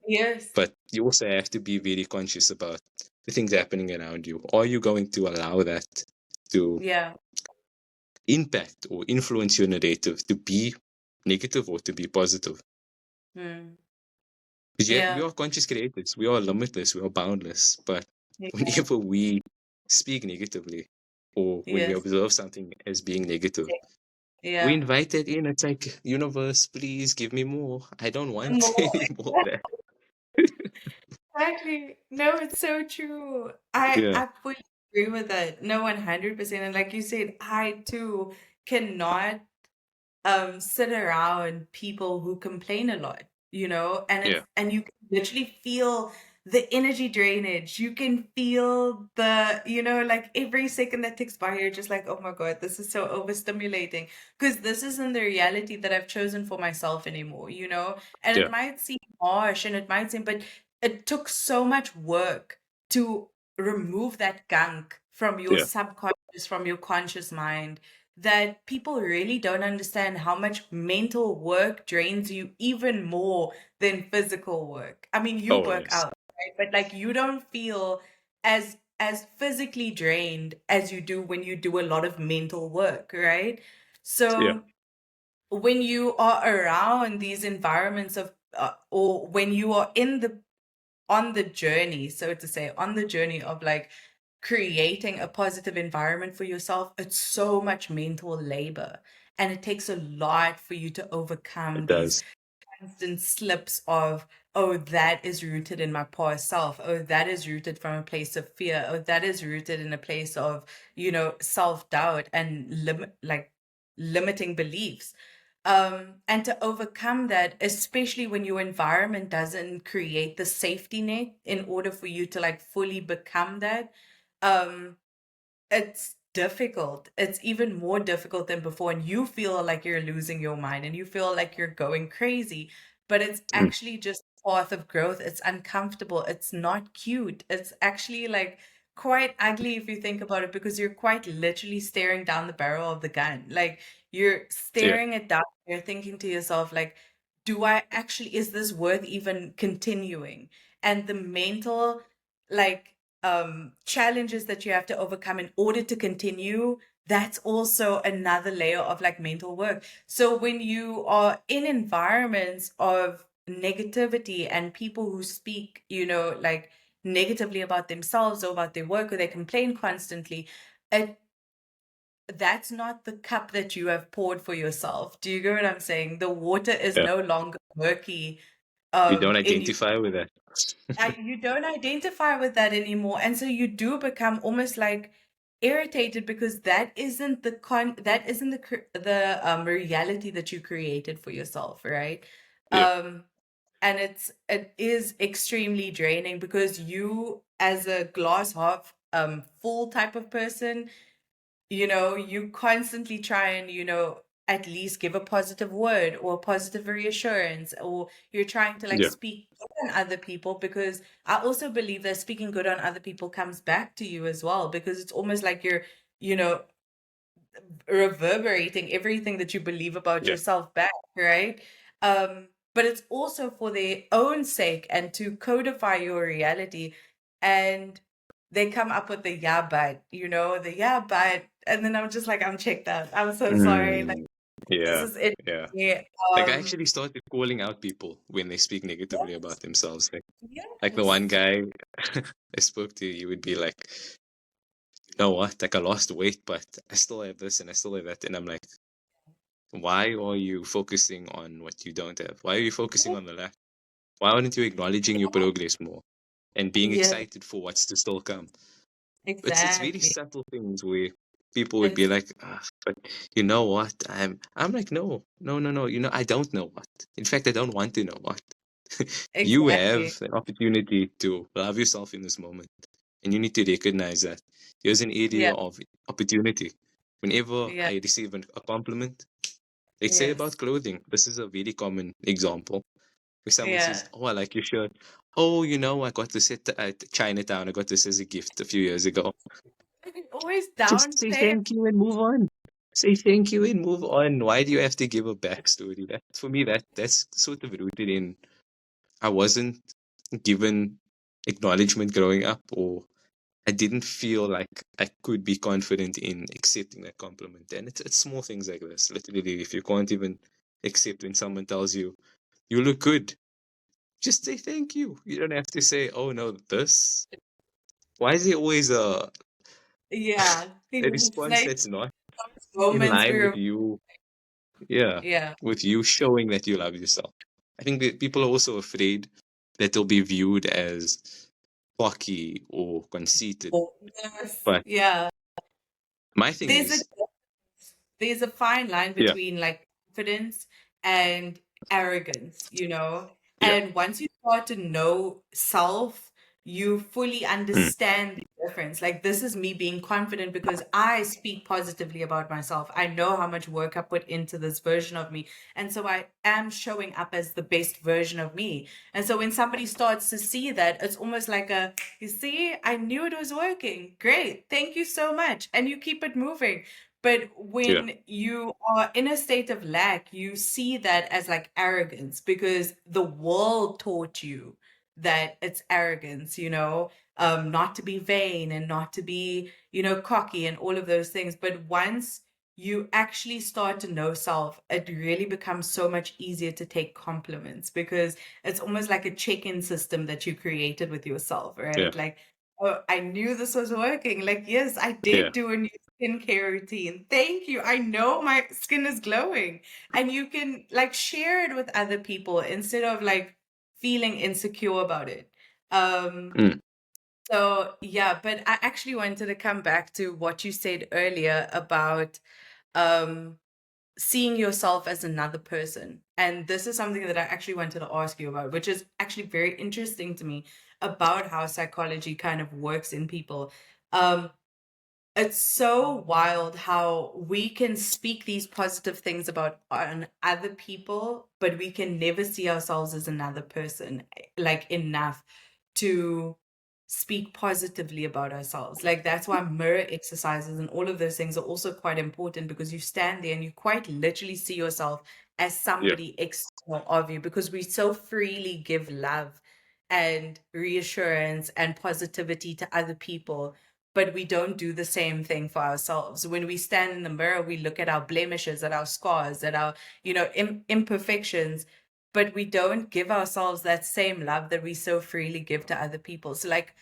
[SPEAKER 1] Yes.
[SPEAKER 2] But you also have to be very conscious about the things happening around you. Are you going to allow that to
[SPEAKER 1] Yeah.
[SPEAKER 2] impact or influence your narrative to be negative or to be positive?
[SPEAKER 1] Mm.
[SPEAKER 2] Because we
[SPEAKER 1] Yeah.
[SPEAKER 2] are conscious creators, we are limitless, we are boundless. But
[SPEAKER 1] Yeah.
[SPEAKER 2] whenever we speak negatively, or when we
[SPEAKER 1] Yes.
[SPEAKER 2] observe something as being negative, we
[SPEAKER 1] Yeah.
[SPEAKER 2] invite it in. It's like, universe, please give me more. I don't want
[SPEAKER 1] More.
[SPEAKER 2] any more of that.
[SPEAKER 1] Exactly. No, it's so true. I
[SPEAKER 2] Yeah,
[SPEAKER 1] I fully agree with that. No, 100%. And like you said, I too cannot sit around people who complain a lot,
[SPEAKER 2] yeah,
[SPEAKER 1] and you can literally feel the energy drainage. You can feel the, like every second that ticks by, you're just like, oh my God, this is so overstimulating. Because this isn't the reality that I've chosen for myself anymore, And
[SPEAKER 2] yeah.
[SPEAKER 1] it might seem harsh and it might seem, but it took so much work to remove that gunk from your
[SPEAKER 2] Yeah.
[SPEAKER 1] subconscious, from your conscious mind, that people really don't understand how much mental work drains you even more than physical work. I mean, you
[SPEAKER 2] Oh,
[SPEAKER 1] work
[SPEAKER 2] yes.
[SPEAKER 1] out, right? But like you don't feel as physically drained as you do when you do a lot of mental work, right?
[SPEAKER 2] Yeah.
[SPEAKER 1] So when you are around these environments of or when you are on the journey, so to say, on the journey of like creating a positive environment for yourself, it's so much mental labor. And it takes a lot for you to overcome
[SPEAKER 2] It
[SPEAKER 1] these
[SPEAKER 2] does.
[SPEAKER 1] constant slips of, oh, that is rooted in my past self. Oh, that is rooted from a place of fear. Oh, that is rooted in a place of, self-doubt and limiting beliefs. And to overcome that, especially when your environment doesn't create the safety net in order for you to like fully become that, um, it's difficult. It's even more difficult than before, and you feel like you're losing your mind and you feel like you're going crazy, but it's
[SPEAKER 2] Mm.
[SPEAKER 1] actually just path of growth. It's uncomfortable. It's not cute. It's actually like quite ugly if you think about it, because you're quite literally staring down the barrel of the gun. Like you're
[SPEAKER 2] Yeah.
[SPEAKER 1] staring it down. You're thinking to yourself, like, do I actually, is this worth even continuing? And the mental, like, challenges that you have to overcome in order to continue, that's also another layer of like mental work. So when you are in environments of negativity and people who speak, like negatively about themselves or about their work, or they complain constantly, it that's not the cup that you have poured for yourself. Do you get what I'm saying? The water is
[SPEAKER 2] Yeah.
[SPEAKER 1] no longer murky
[SPEAKER 2] You don't
[SPEAKER 1] in you.
[SPEAKER 2] identify with that.
[SPEAKER 1] You don't identify with that anymore, and so you do become almost like irritated, because that isn't the reality that you created for yourself, right?
[SPEAKER 2] Yeah.
[SPEAKER 1] um and it is extremely draining because you, as a glass half full type of person, you constantly try and, at least give a positive word or a positive reassurance, or you're trying to like
[SPEAKER 2] Yeah,
[SPEAKER 1] speak good on other people, because I also believe that speaking good on other people comes back to you as well, because it's almost like you're, you know, reverberating everything that you believe about
[SPEAKER 2] yeah.
[SPEAKER 1] yourself back, right? But it's also for their own sake and to codify your reality. And they come up with the yeah, but, the yeah, but, and then I'm just like, I'm checked out. I'm so sorry. Like,
[SPEAKER 2] Mm,
[SPEAKER 1] this
[SPEAKER 2] yeah,
[SPEAKER 1] is it.
[SPEAKER 2] yeah.
[SPEAKER 1] Yeah.
[SPEAKER 2] Like I actually started calling out people when they speak negatively
[SPEAKER 1] Yes,
[SPEAKER 2] about themselves. Like the one
[SPEAKER 1] yes,
[SPEAKER 2] guy I spoke to, he would be like, "You know what? Like I lost weight, but I still have this and I still have that." And I'm like, "Why are you focusing on what you don't have? Why are you focusing
[SPEAKER 1] yes,
[SPEAKER 2] on the lack? Why aren't you acknowledging your progress more and being
[SPEAKER 1] yes,
[SPEAKER 2] excited for what's to still come?" It's very
[SPEAKER 1] exactly.
[SPEAKER 2] subtle things where people would
[SPEAKER 1] And
[SPEAKER 2] be
[SPEAKER 1] it's
[SPEAKER 2] like, but you know what? I'm like, no, no, no, no. I don't know what. In fact, I don't want to know what. You
[SPEAKER 1] exactly.
[SPEAKER 2] have an opportunity to love yourself in this moment, and you need to recognize that here's an area
[SPEAKER 1] Yeah,
[SPEAKER 2] of opportunity. Whenever
[SPEAKER 1] yeah,
[SPEAKER 2] I receive a compliment, let's say
[SPEAKER 1] yes,
[SPEAKER 2] about clothing, this is a very common example where someone
[SPEAKER 1] yeah.
[SPEAKER 2] says, "Oh, I like your shirt." "Oh, I got this at Chinatown. I got this as a gift a few years ago."
[SPEAKER 1] Always
[SPEAKER 2] Just say
[SPEAKER 1] downplay.
[SPEAKER 2] thank you and move on. Say thank you and move on. Why do you have to give a backstory? That for me, that's sort of rooted in I wasn't given acknowledgement growing up, or I didn't feel like I could be confident in accepting that compliment. And it's small things like this. Literally, if you can't even accept when someone tells you you look good, just say thank you. You don't have to say, "Oh no, this." Why is there always
[SPEAKER 1] Yeah,
[SPEAKER 2] a
[SPEAKER 1] it's
[SPEAKER 2] response
[SPEAKER 1] like
[SPEAKER 2] that's not
[SPEAKER 1] those
[SPEAKER 2] in
[SPEAKER 1] moments
[SPEAKER 2] line with
[SPEAKER 1] where,
[SPEAKER 2] you? Yeah,
[SPEAKER 1] yeah,
[SPEAKER 2] with you showing that you love yourself. I think that people are also afraid that they'll be viewed as cocky or conceited.
[SPEAKER 1] yes,
[SPEAKER 2] But
[SPEAKER 1] yeah.
[SPEAKER 2] my thing
[SPEAKER 1] There's a
[SPEAKER 2] is,
[SPEAKER 1] there's a fine line
[SPEAKER 2] yeah,
[SPEAKER 1] between like confidence and arrogance,
[SPEAKER 2] yeah,
[SPEAKER 1] And once you start to know self, you fully
[SPEAKER 2] mm,
[SPEAKER 1] understand the difference. Like, this is me being confident because I speak positively about myself. I know how much work I put into this version of me. And so I am showing up as the best version of me. And so when somebody starts to see that, it's almost like you see, I knew it was working. Great. Thank you so much. And you keep it moving. But
[SPEAKER 2] yeah,
[SPEAKER 1] when you are in a state of lack, you see that as like arrogance because the world taught you that it's arrogance, not to be vain and not to be, cocky and all of those things. But once you actually start to know self, it really becomes so much easier to take compliments because it's almost like a check-in system that you created with yourself,
[SPEAKER 2] yeah,
[SPEAKER 1] right? Like, oh, I knew this was working. Like, yes, I
[SPEAKER 2] yeah,
[SPEAKER 1] did do a new skincare routine. Thank you. I know my skin is glowing. And you can like share it with other people instead of like feeling insecure about it. Um,
[SPEAKER 2] mm,
[SPEAKER 1] so yeah, but I actually wanted to come back to what you said earlier about um seeing yourself as another person. And this is something that I actually wanted to ask you about, which is actually very interesting to me about how psychology kind of works in people. Um, it's so wild how we can speak these positive things about on other people, but we can never see ourselves as another person, like enough to speak positively about ourselves. Like that's why mirror exercises and all of those things are also quite important because you stand there and you quite literally see yourself as
[SPEAKER 2] yeah,
[SPEAKER 1] somebody external of you because we so freely give love and reassurance and positivity to other people, but we don't do the same thing for ourselves. When we stand in the mirror, we look at our blemishes, at our scars, at our, imperfections, but we don't give ourselves that same love that we so freely give to other people. So like,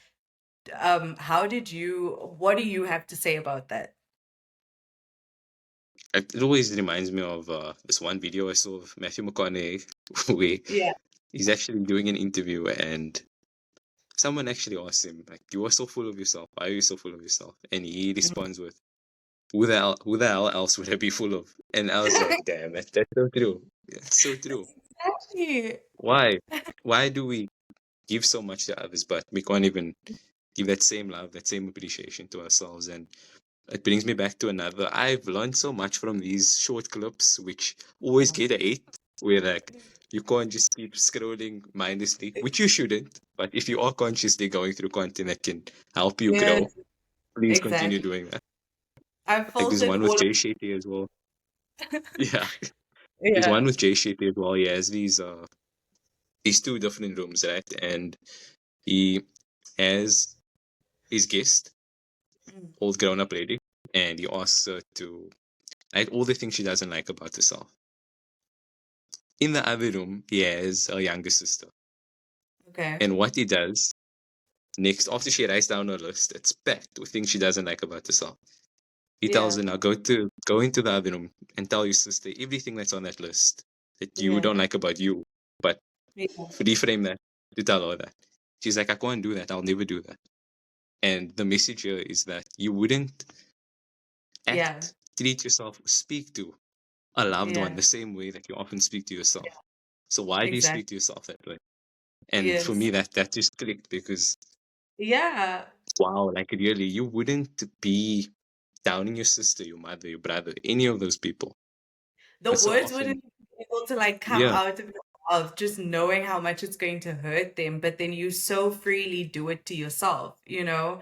[SPEAKER 1] what do you have to say about that?
[SPEAKER 2] it always reminds me of this one video I saw of Matthew McConaughey where
[SPEAKER 1] Yeah.
[SPEAKER 2] he's actually doing an interview and someone actually asks him, like, "You are so full of yourself. Why are you so full of yourself?" And he responds with, who the hell else would I be full of?" And I was like, damn, that's so true. It's so true.
[SPEAKER 1] Exactly.
[SPEAKER 2] Why do we give so much to others, but we can't even give that same love, that same appreciation to ourselves? And it brings me back to another. I've learned so much from these short clips, which always get a 8, where like you can't just keep scrolling mindlessly, which you shouldn't. But if you are consciously going through content that can help you
[SPEAKER 1] Yes,
[SPEAKER 2] grow, please continue
[SPEAKER 1] exactly.
[SPEAKER 2] doing that.
[SPEAKER 1] I've
[SPEAKER 2] Like there's
[SPEAKER 1] filtered
[SPEAKER 2] one with
[SPEAKER 1] all of
[SPEAKER 2] Jay Shetty as well. Yeah, there's one
[SPEAKER 1] yeah.
[SPEAKER 2] with Jay Shetty as well. He has these two different rooms, right? And he has his guest,
[SPEAKER 1] Mm.
[SPEAKER 2] old grown up lady, and he asks her to write all the things she doesn't like about herself. In the other room, he has a younger sister.
[SPEAKER 1] Okay.
[SPEAKER 2] And what he does next, after she writes down her list, it's packed with things she doesn't like about herself. He tells
[SPEAKER 1] Yeah.
[SPEAKER 2] her, now go into the other room and tell your sister everything that's on that list that you
[SPEAKER 1] Yeah.
[SPEAKER 2] don't like about you. But
[SPEAKER 1] Yeah.
[SPEAKER 2] reframe that to tell her that. She's like, I can't do that. I'll never do that. And the message here is that you wouldn't
[SPEAKER 1] Yeah.
[SPEAKER 2] act, treat yourself, speak to a loved one
[SPEAKER 1] Yeah.
[SPEAKER 2] the same way that you often speak to yourself. So why do you
[SPEAKER 1] Exactly.
[SPEAKER 2] speak to yourself that way? And for
[SPEAKER 1] Yes.
[SPEAKER 2] me, that just clicked because
[SPEAKER 1] Yeah.
[SPEAKER 2] wow, like really, you wouldn't be downing your sister, your mother, your brother, any of those people.
[SPEAKER 1] The
[SPEAKER 2] But so
[SPEAKER 1] words
[SPEAKER 2] often,
[SPEAKER 1] wouldn't be able to like come
[SPEAKER 2] yeah,
[SPEAKER 1] out of your mouth just knowing how much it's going to hurt them, but then you so freely do it to yourself, you know?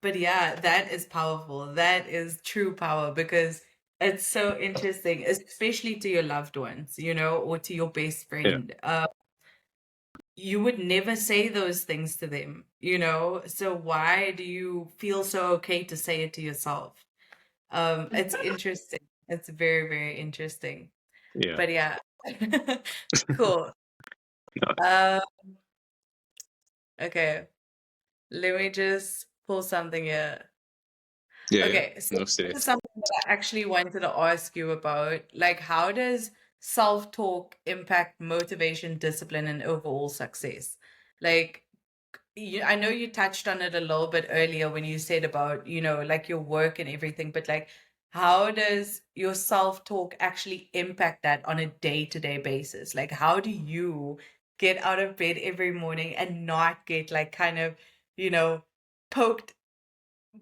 [SPEAKER 1] But yeah, that is powerful. That is true power because it's so interesting, especially to your loved ones, you know, or to your best
[SPEAKER 2] yeah,
[SPEAKER 1] friend. You would never say those things to them, you know? So why do you feel so okay to say it to yourself? It's interesting. It's very, very interesting.
[SPEAKER 2] yeah,
[SPEAKER 1] But yeah. Cool.
[SPEAKER 2] no,
[SPEAKER 1] Uh, okay. Let me just pull something here.
[SPEAKER 2] yeah, yeah,
[SPEAKER 1] Okay, so
[SPEAKER 2] no
[SPEAKER 1] this is
[SPEAKER 2] stress.
[SPEAKER 1] something that I actually wanted to ask you about. Like, how does self-talk impact motivation, discipline, and overall success? Like, I know you touched on it a little bit earlier when you said about, you know, like your work and everything, but like, how does your self-talk actually impact that on a day-to-day basis? Like, how do you get out of bed every morning and not get like kind of, you know, poked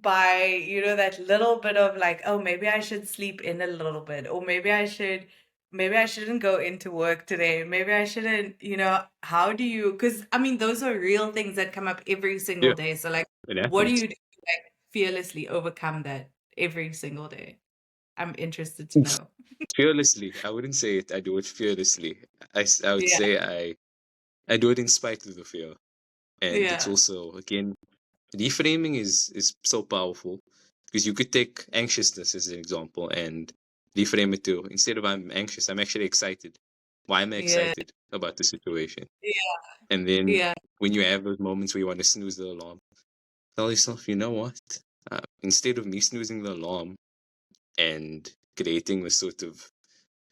[SPEAKER 1] by, you know, that little bit of like, oh, maybe I should sleep in a little bit, or maybe I shouldn't go into work today. Maybe I shouldn't, you know, how do you, because I mean, those are real things that come up every single
[SPEAKER 2] Yeah,
[SPEAKER 1] day. So, like,
[SPEAKER 2] it
[SPEAKER 1] what do
[SPEAKER 2] happens.
[SPEAKER 1] you do to, like, fearlessly overcome that every single day? I'm interested to know.
[SPEAKER 2] Fearlessly, I wouldn't say it. I do it fearlessly. I would
[SPEAKER 1] Yeah,
[SPEAKER 2] say I do it in spite of the fear, and it's
[SPEAKER 1] yeah,
[SPEAKER 2] also again reframing is so powerful because you could take anxiousness as an example and reframe it to instead of I'm anxious, I'm actually excited. Why am I
[SPEAKER 1] yeah,
[SPEAKER 2] excited about the situation?
[SPEAKER 1] yeah,
[SPEAKER 2] And then
[SPEAKER 1] yeah,
[SPEAKER 2] when you have those moments where you want to snooze the alarm, tell yourself, you know what? Instead of me snoozing the alarm and creating this sort of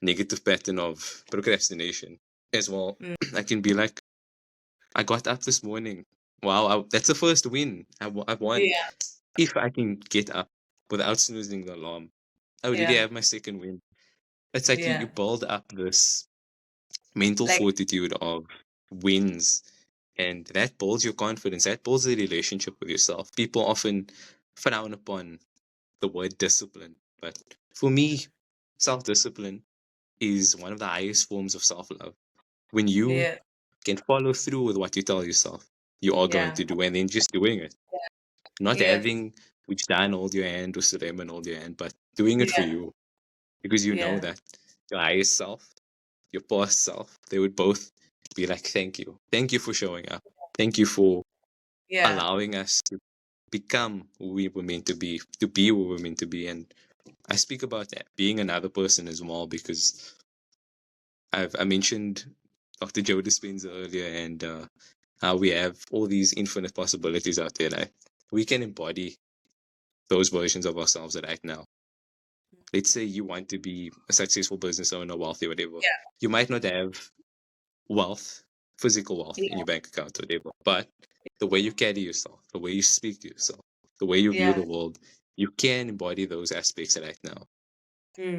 [SPEAKER 2] negative pattern of procrastination as well,
[SPEAKER 1] mm,
[SPEAKER 2] I can be like, I got up this morning. Wow, that's the first win. I've won.
[SPEAKER 1] yeah,
[SPEAKER 2] If I can get up without snoozing the alarm, I already
[SPEAKER 1] yeah,
[SPEAKER 2] have my second win. It's like you
[SPEAKER 1] yeah.
[SPEAKER 2] build up this mental
[SPEAKER 1] Like,
[SPEAKER 2] fortitude of wins, and that builds your confidence. That builds a relationship with yourself. People often frown upon the word discipline, but for me, self discipline is one of the highest forms of self love. When you
[SPEAKER 1] yeah,
[SPEAKER 2] can follow through with what you tell yourself you are going
[SPEAKER 1] yeah,
[SPEAKER 2] to do, and then just doing it, not
[SPEAKER 1] yes,
[SPEAKER 2] having which Dan hold your hand or Sulaiman hold your hand, but doing it for
[SPEAKER 1] yeah,
[SPEAKER 2] you because you know
[SPEAKER 1] yeah,
[SPEAKER 2] that your highest self, your past self, they would both be like, thank you for showing up, thank you for
[SPEAKER 1] yeah,
[SPEAKER 2] allowing us to become who we were meant to be who we were meant to be. And I speak about that being another person as well because I mentioned Dr. Joe Dispenza earlier and how we have all these infinite possibilities out there. Right? We can embody those versions of ourselves right now. Let's say you want to be a successful business owner, wealthy, whatever.
[SPEAKER 1] yeah,
[SPEAKER 2] You might not have wealth, physical wealth in
[SPEAKER 1] yeah,
[SPEAKER 2] your bank account, whatever, but the way you carry yourself, the way you speak to yourself, the way you view
[SPEAKER 1] yeah,
[SPEAKER 2] the world, you can embody those aspects right now.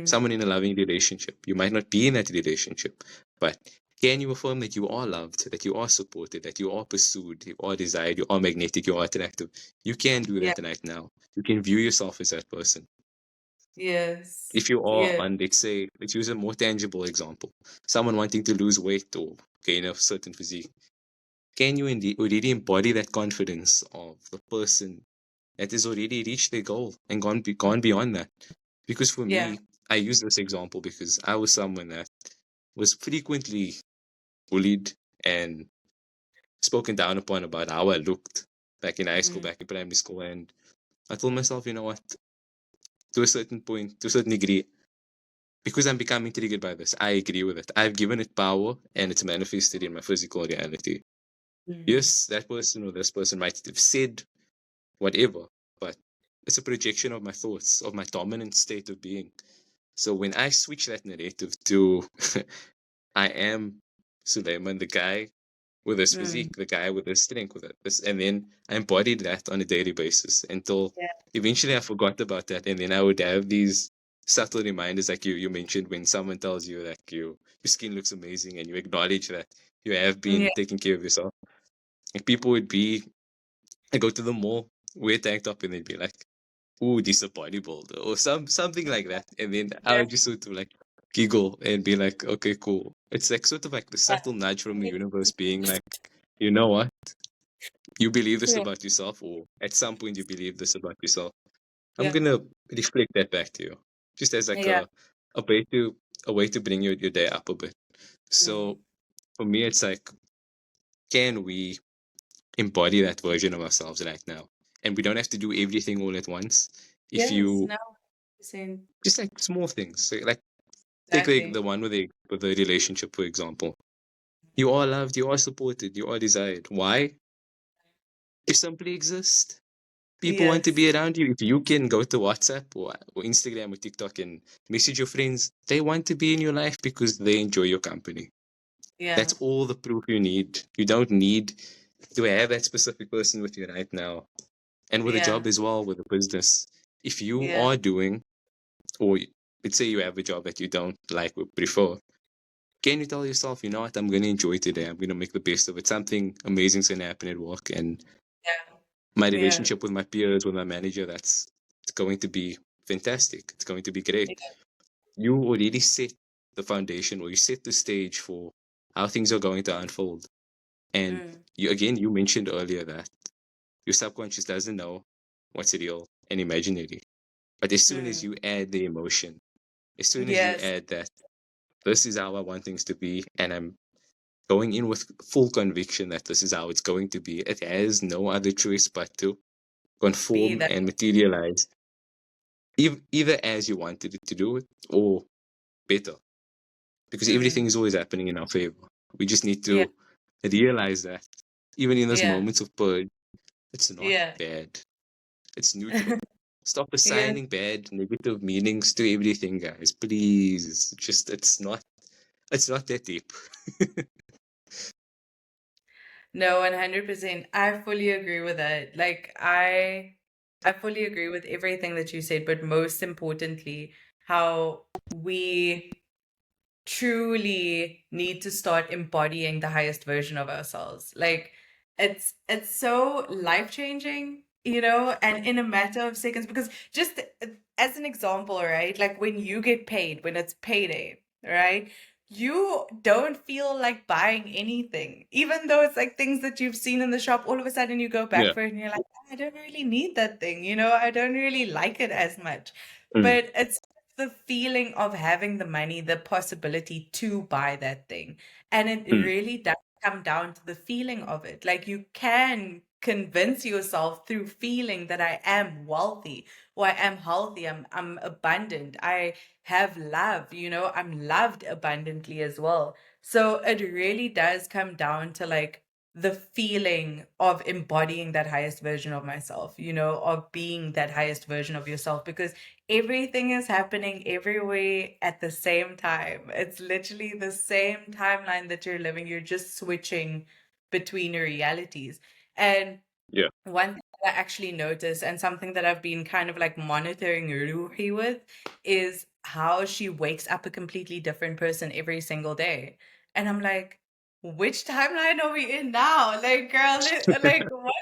[SPEAKER 2] someone in a loving relationship. You might not be in that relationship, but can you affirm that you are loved, that you are supported, that you are pursued, you are desired, you are magnetic, you are attractive? You can do
[SPEAKER 1] Yeah.
[SPEAKER 2] that right now. You can view yourself as that person.
[SPEAKER 1] Yes.
[SPEAKER 2] If you are
[SPEAKER 1] Yeah.
[SPEAKER 2] on, let's say, let's use a more tangible example, someone wanting to lose weight or gain a certain physique, can you indeed already embody that confidence of the person that has already reached their goal and gone beyond that? Because for
[SPEAKER 1] Yeah.
[SPEAKER 2] me, I use this example because I was someone that was frequently bullied and spoken down upon about how I looked back in high school,
[SPEAKER 1] Mm.
[SPEAKER 2] back in primary school. And I told myself, you know what, to a certain point, to a certain degree, because I'm becoming triggered by this, I agree with it. I've given it power and it's manifested in my physical reality.
[SPEAKER 1] Mm.
[SPEAKER 2] Yes, that person or this person might have said whatever, but it's a projection of my thoughts, of my dominant state of being. So when I switch that narrative to I am Sulaiman, the guy with his
[SPEAKER 1] Mm.
[SPEAKER 2] physique, the guy with his strength, with it, this, and then I embodied that on a daily basis until
[SPEAKER 1] Yeah.
[SPEAKER 2] eventually I forgot about that, and then I would have these subtle reminders, like you mentioned, when someone tells you that your skin looks amazing, and you acknowledge that you have
[SPEAKER 1] Yeah.
[SPEAKER 2] been taking care of yourself. Like people would be, I go to the mall, wear tank top, and they'd be like, "Ooh, this is a bodybuilder," or something like that, and then I
[SPEAKER 1] Yeah.
[SPEAKER 2] would just sort of like giggle and be like, "Okay, cool." It's like sort of like the
[SPEAKER 1] Yeah.
[SPEAKER 2] subtle nudge from the universe being like, you know what? You believe this
[SPEAKER 1] Yeah.
[SPEAKER 2] about yourself, or at some point you believe this about yourself. I'm
[SPEAKER 1] Yeah.
[SPEAKER 2] gonna reflect that back to you, just as like
[SPEAKER 1] Yeah.
[SPEAKER 2] a way to bring your day up a bit.
[SPEAKER 1] Mm.
[SPEAKER 2] So for me, it's like, can we embody that version of ourselves right now? And we don't have to do everything all at once. If
[SPEAKER 1] Yes.
[SPEAKER 2] you
[SPEAKER 1] No. Same.
[SPEAKER 2] just like small things, so, like take the
[SPEAKER 1] Exactly.
[SPEAKER 2] one with the relationship, for example. You are loved, you are supported, you are desired. Why? You simply exist. People want to
[SPEAKER 1] Yes.
[SPEAKER 2] be around you. If you can go to WhatsApp or Instagram or TikTok and message your friends, they want to be in your life because they enjoy your company.
[SPEAKER 1] Yeah.
[SPEAKER 2] That's all the proof you need. You don't need to have that specific person with you right now. And with a
[SPEAKER 1] Yeah.
[SPEAKER 2] job as well, with a business, if you
[SPEAKER 1] Yeah.
[SPEAKER 2] are doing, or let's say you have a job that you don't like or prefer, can you tell yourself, you know what, I'm going to enjoy today. I'm going to make the best of it. Something amazing is going to happen at work. And
[SPEAKER 1] Yeah.
[SPEAKER 2] my
[SPEAKER 1] Yeah.
[SPEAKER 2] relationship with my peers, with my manager, it's going to be fantastic. It's going to be great.
[SPEAKER 1] Yeah.
[SPEAKER 2] You already set the foundation, or you set the stage for how things are going to unfold. And
[SPEAKER 1] Mm.
[SPEAKER 2] you mentioned earlier that your subconscious doesn't know what's real and imaginary. But as soon as
[SPEAKER 1] Mm.
[SPEAKER 2] you add the emotion, as soon as you
[SPEAKER 1] Yes.
[SPEAKER 2] add that this is how I want things to be, and I'm going in with full conviction that this is how it's going to be, it has no other choice but to
[SPEAKER 1] Be
[SPEAKER 2] conform
[SPEAKER 1] that.
[SPEAKER 2] and materialize, either as you wanted it to do it or better, because everything
[SPEAKER 1] Mm.
[SPEAKER 2] is always happening in our favor. We just need
[SPEAKER 1] Yeah.
[SPEAKER 2] to realize that even in those
[SPEAKER 1] Yeah.
[SPEAKER 2] moments of purge, it's not
[SPEAKER 1] Yeah.
[SPEAKER 2] bad. It's neutral. Stop
[SPEAKER 1] Yes.
[SPEAKER 2] assigning bad, negative meanings to everything, guys. Please. It's not that deep.
[SPEAKER 1] No, 100%. I fully agree with that. Like I fully agree with everything that you said, but most importantly, how we truly need to start embodying the highest version of ourselves. Like it's so life-changing, and in a matter of seconds, because just as an example, right? Like when you get paid, when it's payday, right? You don't feel like buying anything, even though it's like things that you've seen in the shop. All of a sudden, you go back
[SPEAKER 2] Yeah.
[SPEAKER 1] for it and you're like, "Oh, I don't really need that thing, I don't really like it as much."
[SPEAKER 2] Mm,
[SPEAKER 1] But it's the feeling of having the money, the possibility to buy that thing. And it
[SPEAKER 2] mm,
[SPEAKER 1] really does come down to the feeling of it. Like you can convince yourself through feeling that I am wealthy, or I am healthy, I'm abundant, I have love, I'm loved abundantly as well. So it really does come down to like the feeling of embodying that highest version of myself, of being that highest version of yourself, because everything is happening everywhere at the same time. It's literally the same timeline that you're living. You're just switching between your realities. And
[SPEAKER 2] yeah.
[SPEAKER 1] one thing I actually noticed, and something that I've been kind of like monitoring Ruhi with, is how she wakes up a completely different person every single day. And I'm like, which timeline are we in now? Like, girl, like, what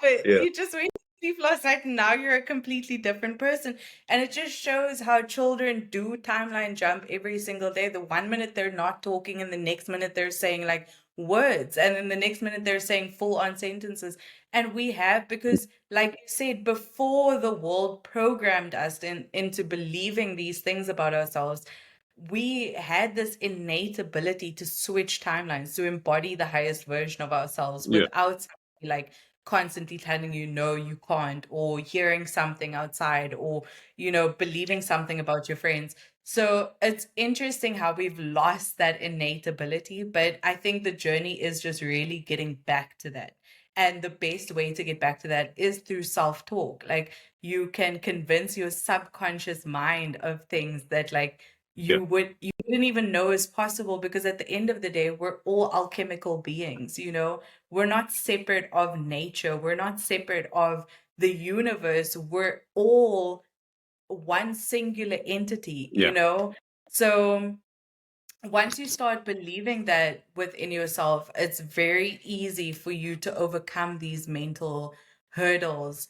[SPEAKER 1] happened?
[SPEAKER 2] Yeah.
[SPEAKER 1] You just went to sleep last night, and now you're a completely different person. And it just shows how children do timeline jump every single day. The 1 minute they're not talking, and the next minute they're saying like words, and then the next minute they're saying full on sentences. And we have, because like you said, before the world programmed us into believing these things about ourselves, we had this innate ability to switch timelines, to embody the highest version of ourselves
[SPEAKER 2] Yeah.
[SPEAKER 1] without somebody, like, constantly telling you no, you can't, or hearing something outside, or believing something about your friends. So it's interesting how we've lost that innate ability, but I think the journey is just really getting back to that. And the best way to get back to that is through self-talk. Like, you can convince your subconscious mind of things that, like,
[SPEAKER 2] Yeah.
[SPEAKER 1] you wouldn't even know is possible, because at the end of the day, we're all alchemical beings, We're not separate of nature. We're not separate of the universe. We're all one singular entity,
[SPEAKER 2] Yeah.
[SPEAKER 1] So once you start believing that within yourself, it's very easy for you to overcome these mental hurdles,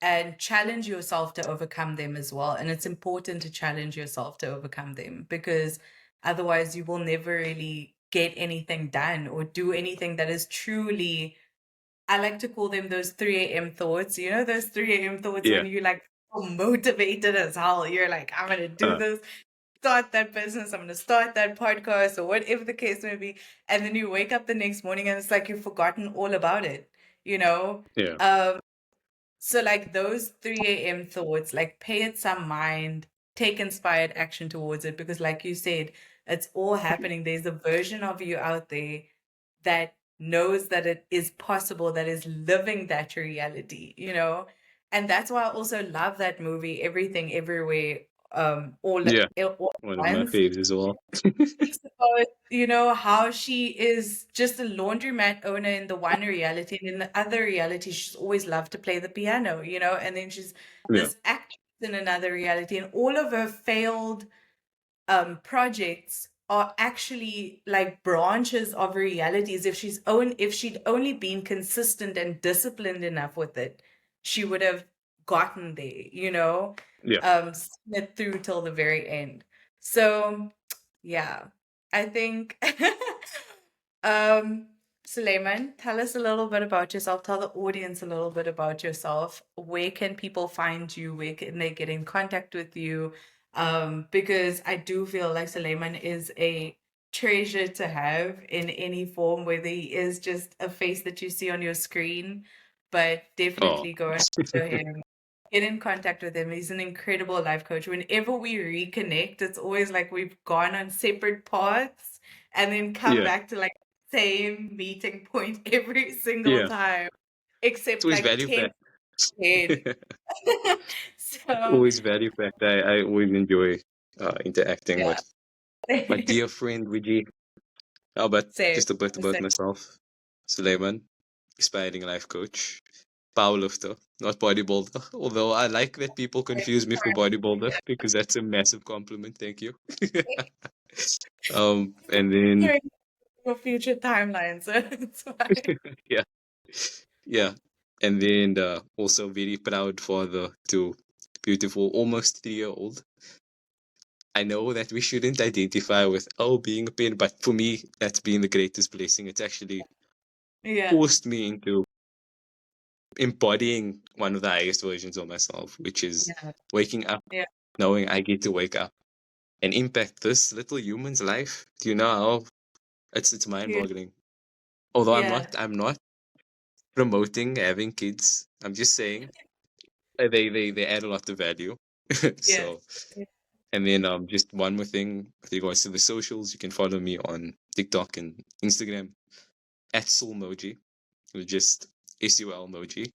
[SPEAKER 1] and challenge yourself to overcome them as well. And it's important to challenge yourself to overcome them, because otherwise you will never really get anything done or do anything that is truly, I like to call them those 3 a.m. thoughts, those 3 a.m. thoughts
[SPEAKER 2] Yeah.
[SPEAKER 1] when you like motivated as hell. You're like, I'm going to do
[SPEAKER 2] Uh,
[SPEAKER 1] this, start that business, I'm going to start that podcast, or whatever the case may be. And then you wake up the next morning and it's like you've forgotten all about it, you know?
[SPEAKER 2] yeah.
[SPEAKER 1] Um, so like those 3 a.m. thoughts, like, pay it some mind, take inspired action towards it, because like you said, it's all happening. There's a version of you out there that knows that it is possible, that is living that reality. And that's why I also love that movie, Everything Everywhere,
[SPEAKER 2] Yeah.
[SPEAKER 1] all
[SPEAKER 2] One of
[SPEAKER 1] at
[SPEAKER 2] my
[SPEAKER 1] once.
[SPEAKER 2] faves as well.
[SPEAKER 1] Speaks about, how she is just a laundromat owner in the one reality, and in the other reality, she's always loved to play the piano, and then she's
[SPEAKER 2] Yeah.
[SPEAKER 1] this actress in another reality, and all of her failed projects are actually like branches of her realities. If she'd only been consistent and disciplined enough with it, she would have gotten there,
[SPEAKER 2] Yeah.
[SPEAKER 1] seen it through till the very end. So yeah, I think um Sulaiman, tell us a little bit about yourself. Tell the audience a little bit about yourself. Where can people find you? Where can they get in contact with you? Because I do feel like Sulaiman is a treasure to have in any form, whether he is just a face that you see on your screen, but
[SPEAKER 2] Oh.
[SPEAKER 1] definitely go and follow him. Get in contact with him. He's an incredible life coach. Whenever we reconnect, it's always like we've gone on separate paths and then come
[SPEAKER 2] Yeah.
[SPEAKER 1] back to like same meeting point every single
[SPEAKER 2] Yeah.
[SPEAKER 1] time,
[SPEAKER 2] It's
[SPEAKER 1] except
[SPEAKER 2] always
[SPEAKER 1] like
[SPEAKER 2] value
[SPEAKER 1] 10
[SPEAKER 2] packed.
[SPEAKER 1] ahead. So
[SPEAKER 2] Always value packed. I always enjoy interacting
[SPEAKER 1] yeah.
[SPEAKER 2] with my dear friend Vijay. Oh, but
[SPEAKER 1] Same.
[SPEAKER 2] just a bit about
[SPEAKER 1] Same.
[SPEAKER 2] myself. Sulaiman, aspiring life coach, powerlifter, not bodybuilder. Although I like that people confuse me for bodybuilder because that's a massive compliment. Thank you. And then
[SPEAKER 1] Hearing your future timelines. So it's fine.
[SPEAKER 2] yeah, yeah, and then also very proud father to beautiful, almost 3-year-old. I know that we shouldn't identify with being a parent, but for me, that's been the greatest blessing. It's actually
[SPEAKER 1] Yeah.
[SPEAKER 2] forced me into embodying one of the highest versions of myself, which is
[SPEAKER 1] Yeah.
[SPEAKER 2] waking up,
[SPEAKER 1] Yeah.
[SPEAKER 2] knowing I get to wake up and impact this little human's life. Do you know how it's
[SPEAKER 1] Yeah.
[SPEAKER 2] mind-boggling? Although
[SPEAKER 1] Yeah.
[SPEAKER 2] I'm not promoting having kids. I'm just saying they add a lot of value.
[SPEAKER 1] Yes.
[SPEAKER 2] So, and then just one more thing with regards to the socials, you can follow me on TikTok and Instagram at Sulmoji, or just SUL emoji.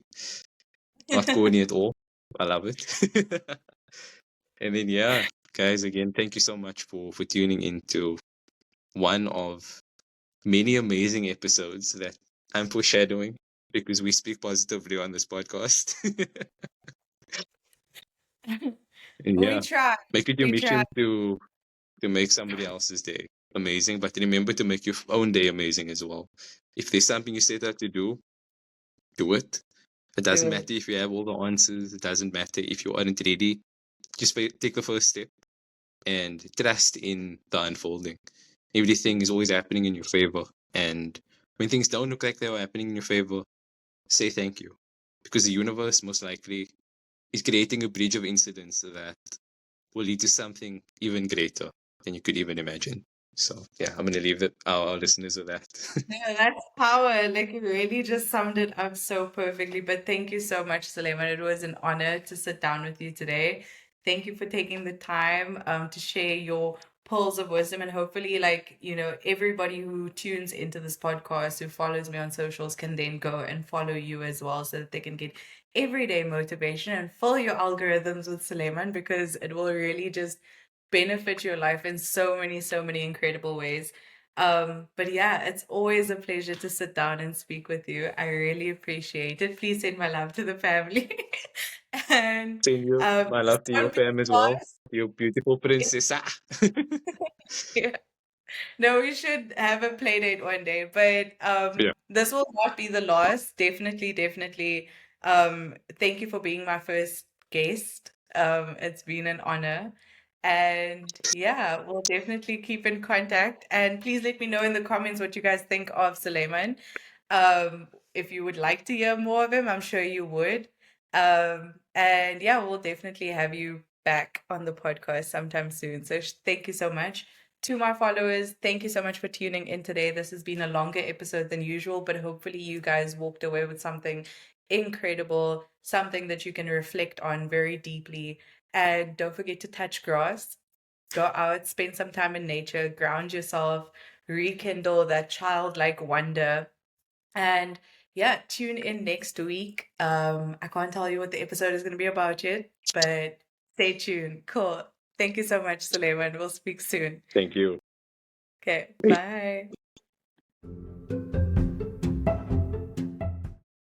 [SPEAKER 2] Not corny at all. I love it. And then yeah, guys, again, thank you so much for tuning into one of many amazing episodes that I'm foreshadowing. because we speak positively on this podcast. And
[SPEAKER 1] We
[SPEAKER 2] yeah,
[SPEAKER 1] try.
[SPEAKER 2] make it your
[SPEAKER 1] We try.
[SPEAKER 2] mission to make somebody else's day amazing, but remember to make your own day amazing as well. If there's something you set out to do it. It doesn't
[SPEAKER 1] Do it.
[SPEAKER 2] matter if you have all the answers. It doesn't matter if you aren't ready. Just take the first step and trust in the unfolding. Everything is always happening in your favor. And when things don't look like they are happening in your favor, say thank you. Because the universe most likely is creating a bridge of incidents that will lead to something even greater than you could even imagine. So yeah, I'm gonna leave our listeners with that.
[SPEAKER 1] Yeah, that's power. Like you really just summed it up so perfectly. But thank you so much, Sulaiman. It was an honor to sit down with you today. Thank you for taking the time to share your pearls of wisdom, and hopefully, like, everybody who tunes into this podcast, who follows me on socials, can then go and follow you as well, so that they can get everyday motivation and follow your algorithms with Sulaiman, because it will really just benefit your life in so many incredible ways. But yeah, it's always a pleasure to sit down and speak with you. I really appreciate it. Please send my love to the family. And
[SPEAKER 2] Send you my
[SPEAKER 1] this
[SPEAKER 2] love to your
[SPEAKER 1] won't be
[SPEAKER 2] fam
[SPEAKER 1] the
[SPEAKER 2] as well.
[SPEAKER 1] last.
[SPEAKER 2] You beautiful princess.
[SPEAKER 1] Yeah. No, we should have a play date one day, but
[SPEAKER 2] Yeah.
[SPEAKER 1] this will not be the last. Definitely, definitely. Thank you for being my first guest. It's been an honor. And yeah, we'll definitely keep in contact. And please let me know in the comments what you guys think of Suleiman. If you would like to hear more of him, I'm sure you would. And yeah, we'll definitely have you back on the podcast sometime soon. So thank you so much. To my followers, thank you so much for tuning in today. This has been a longer episode than usual, but hopefully you guys walked away with something incredible, something that you can reflect on very deeply. And don't forget to touch grass, go out, spend some time in nature, ground yourself, rekindle that childlike wonder. And yeah, tune in next week. I can't tell you what the episode is going to be about yet, but stay tuned. Cool. Thank you so much, Suleiman. We'll speak soon.
[SPEAKER 2] Thank you.
[SPEAKER 1] Okay, bye.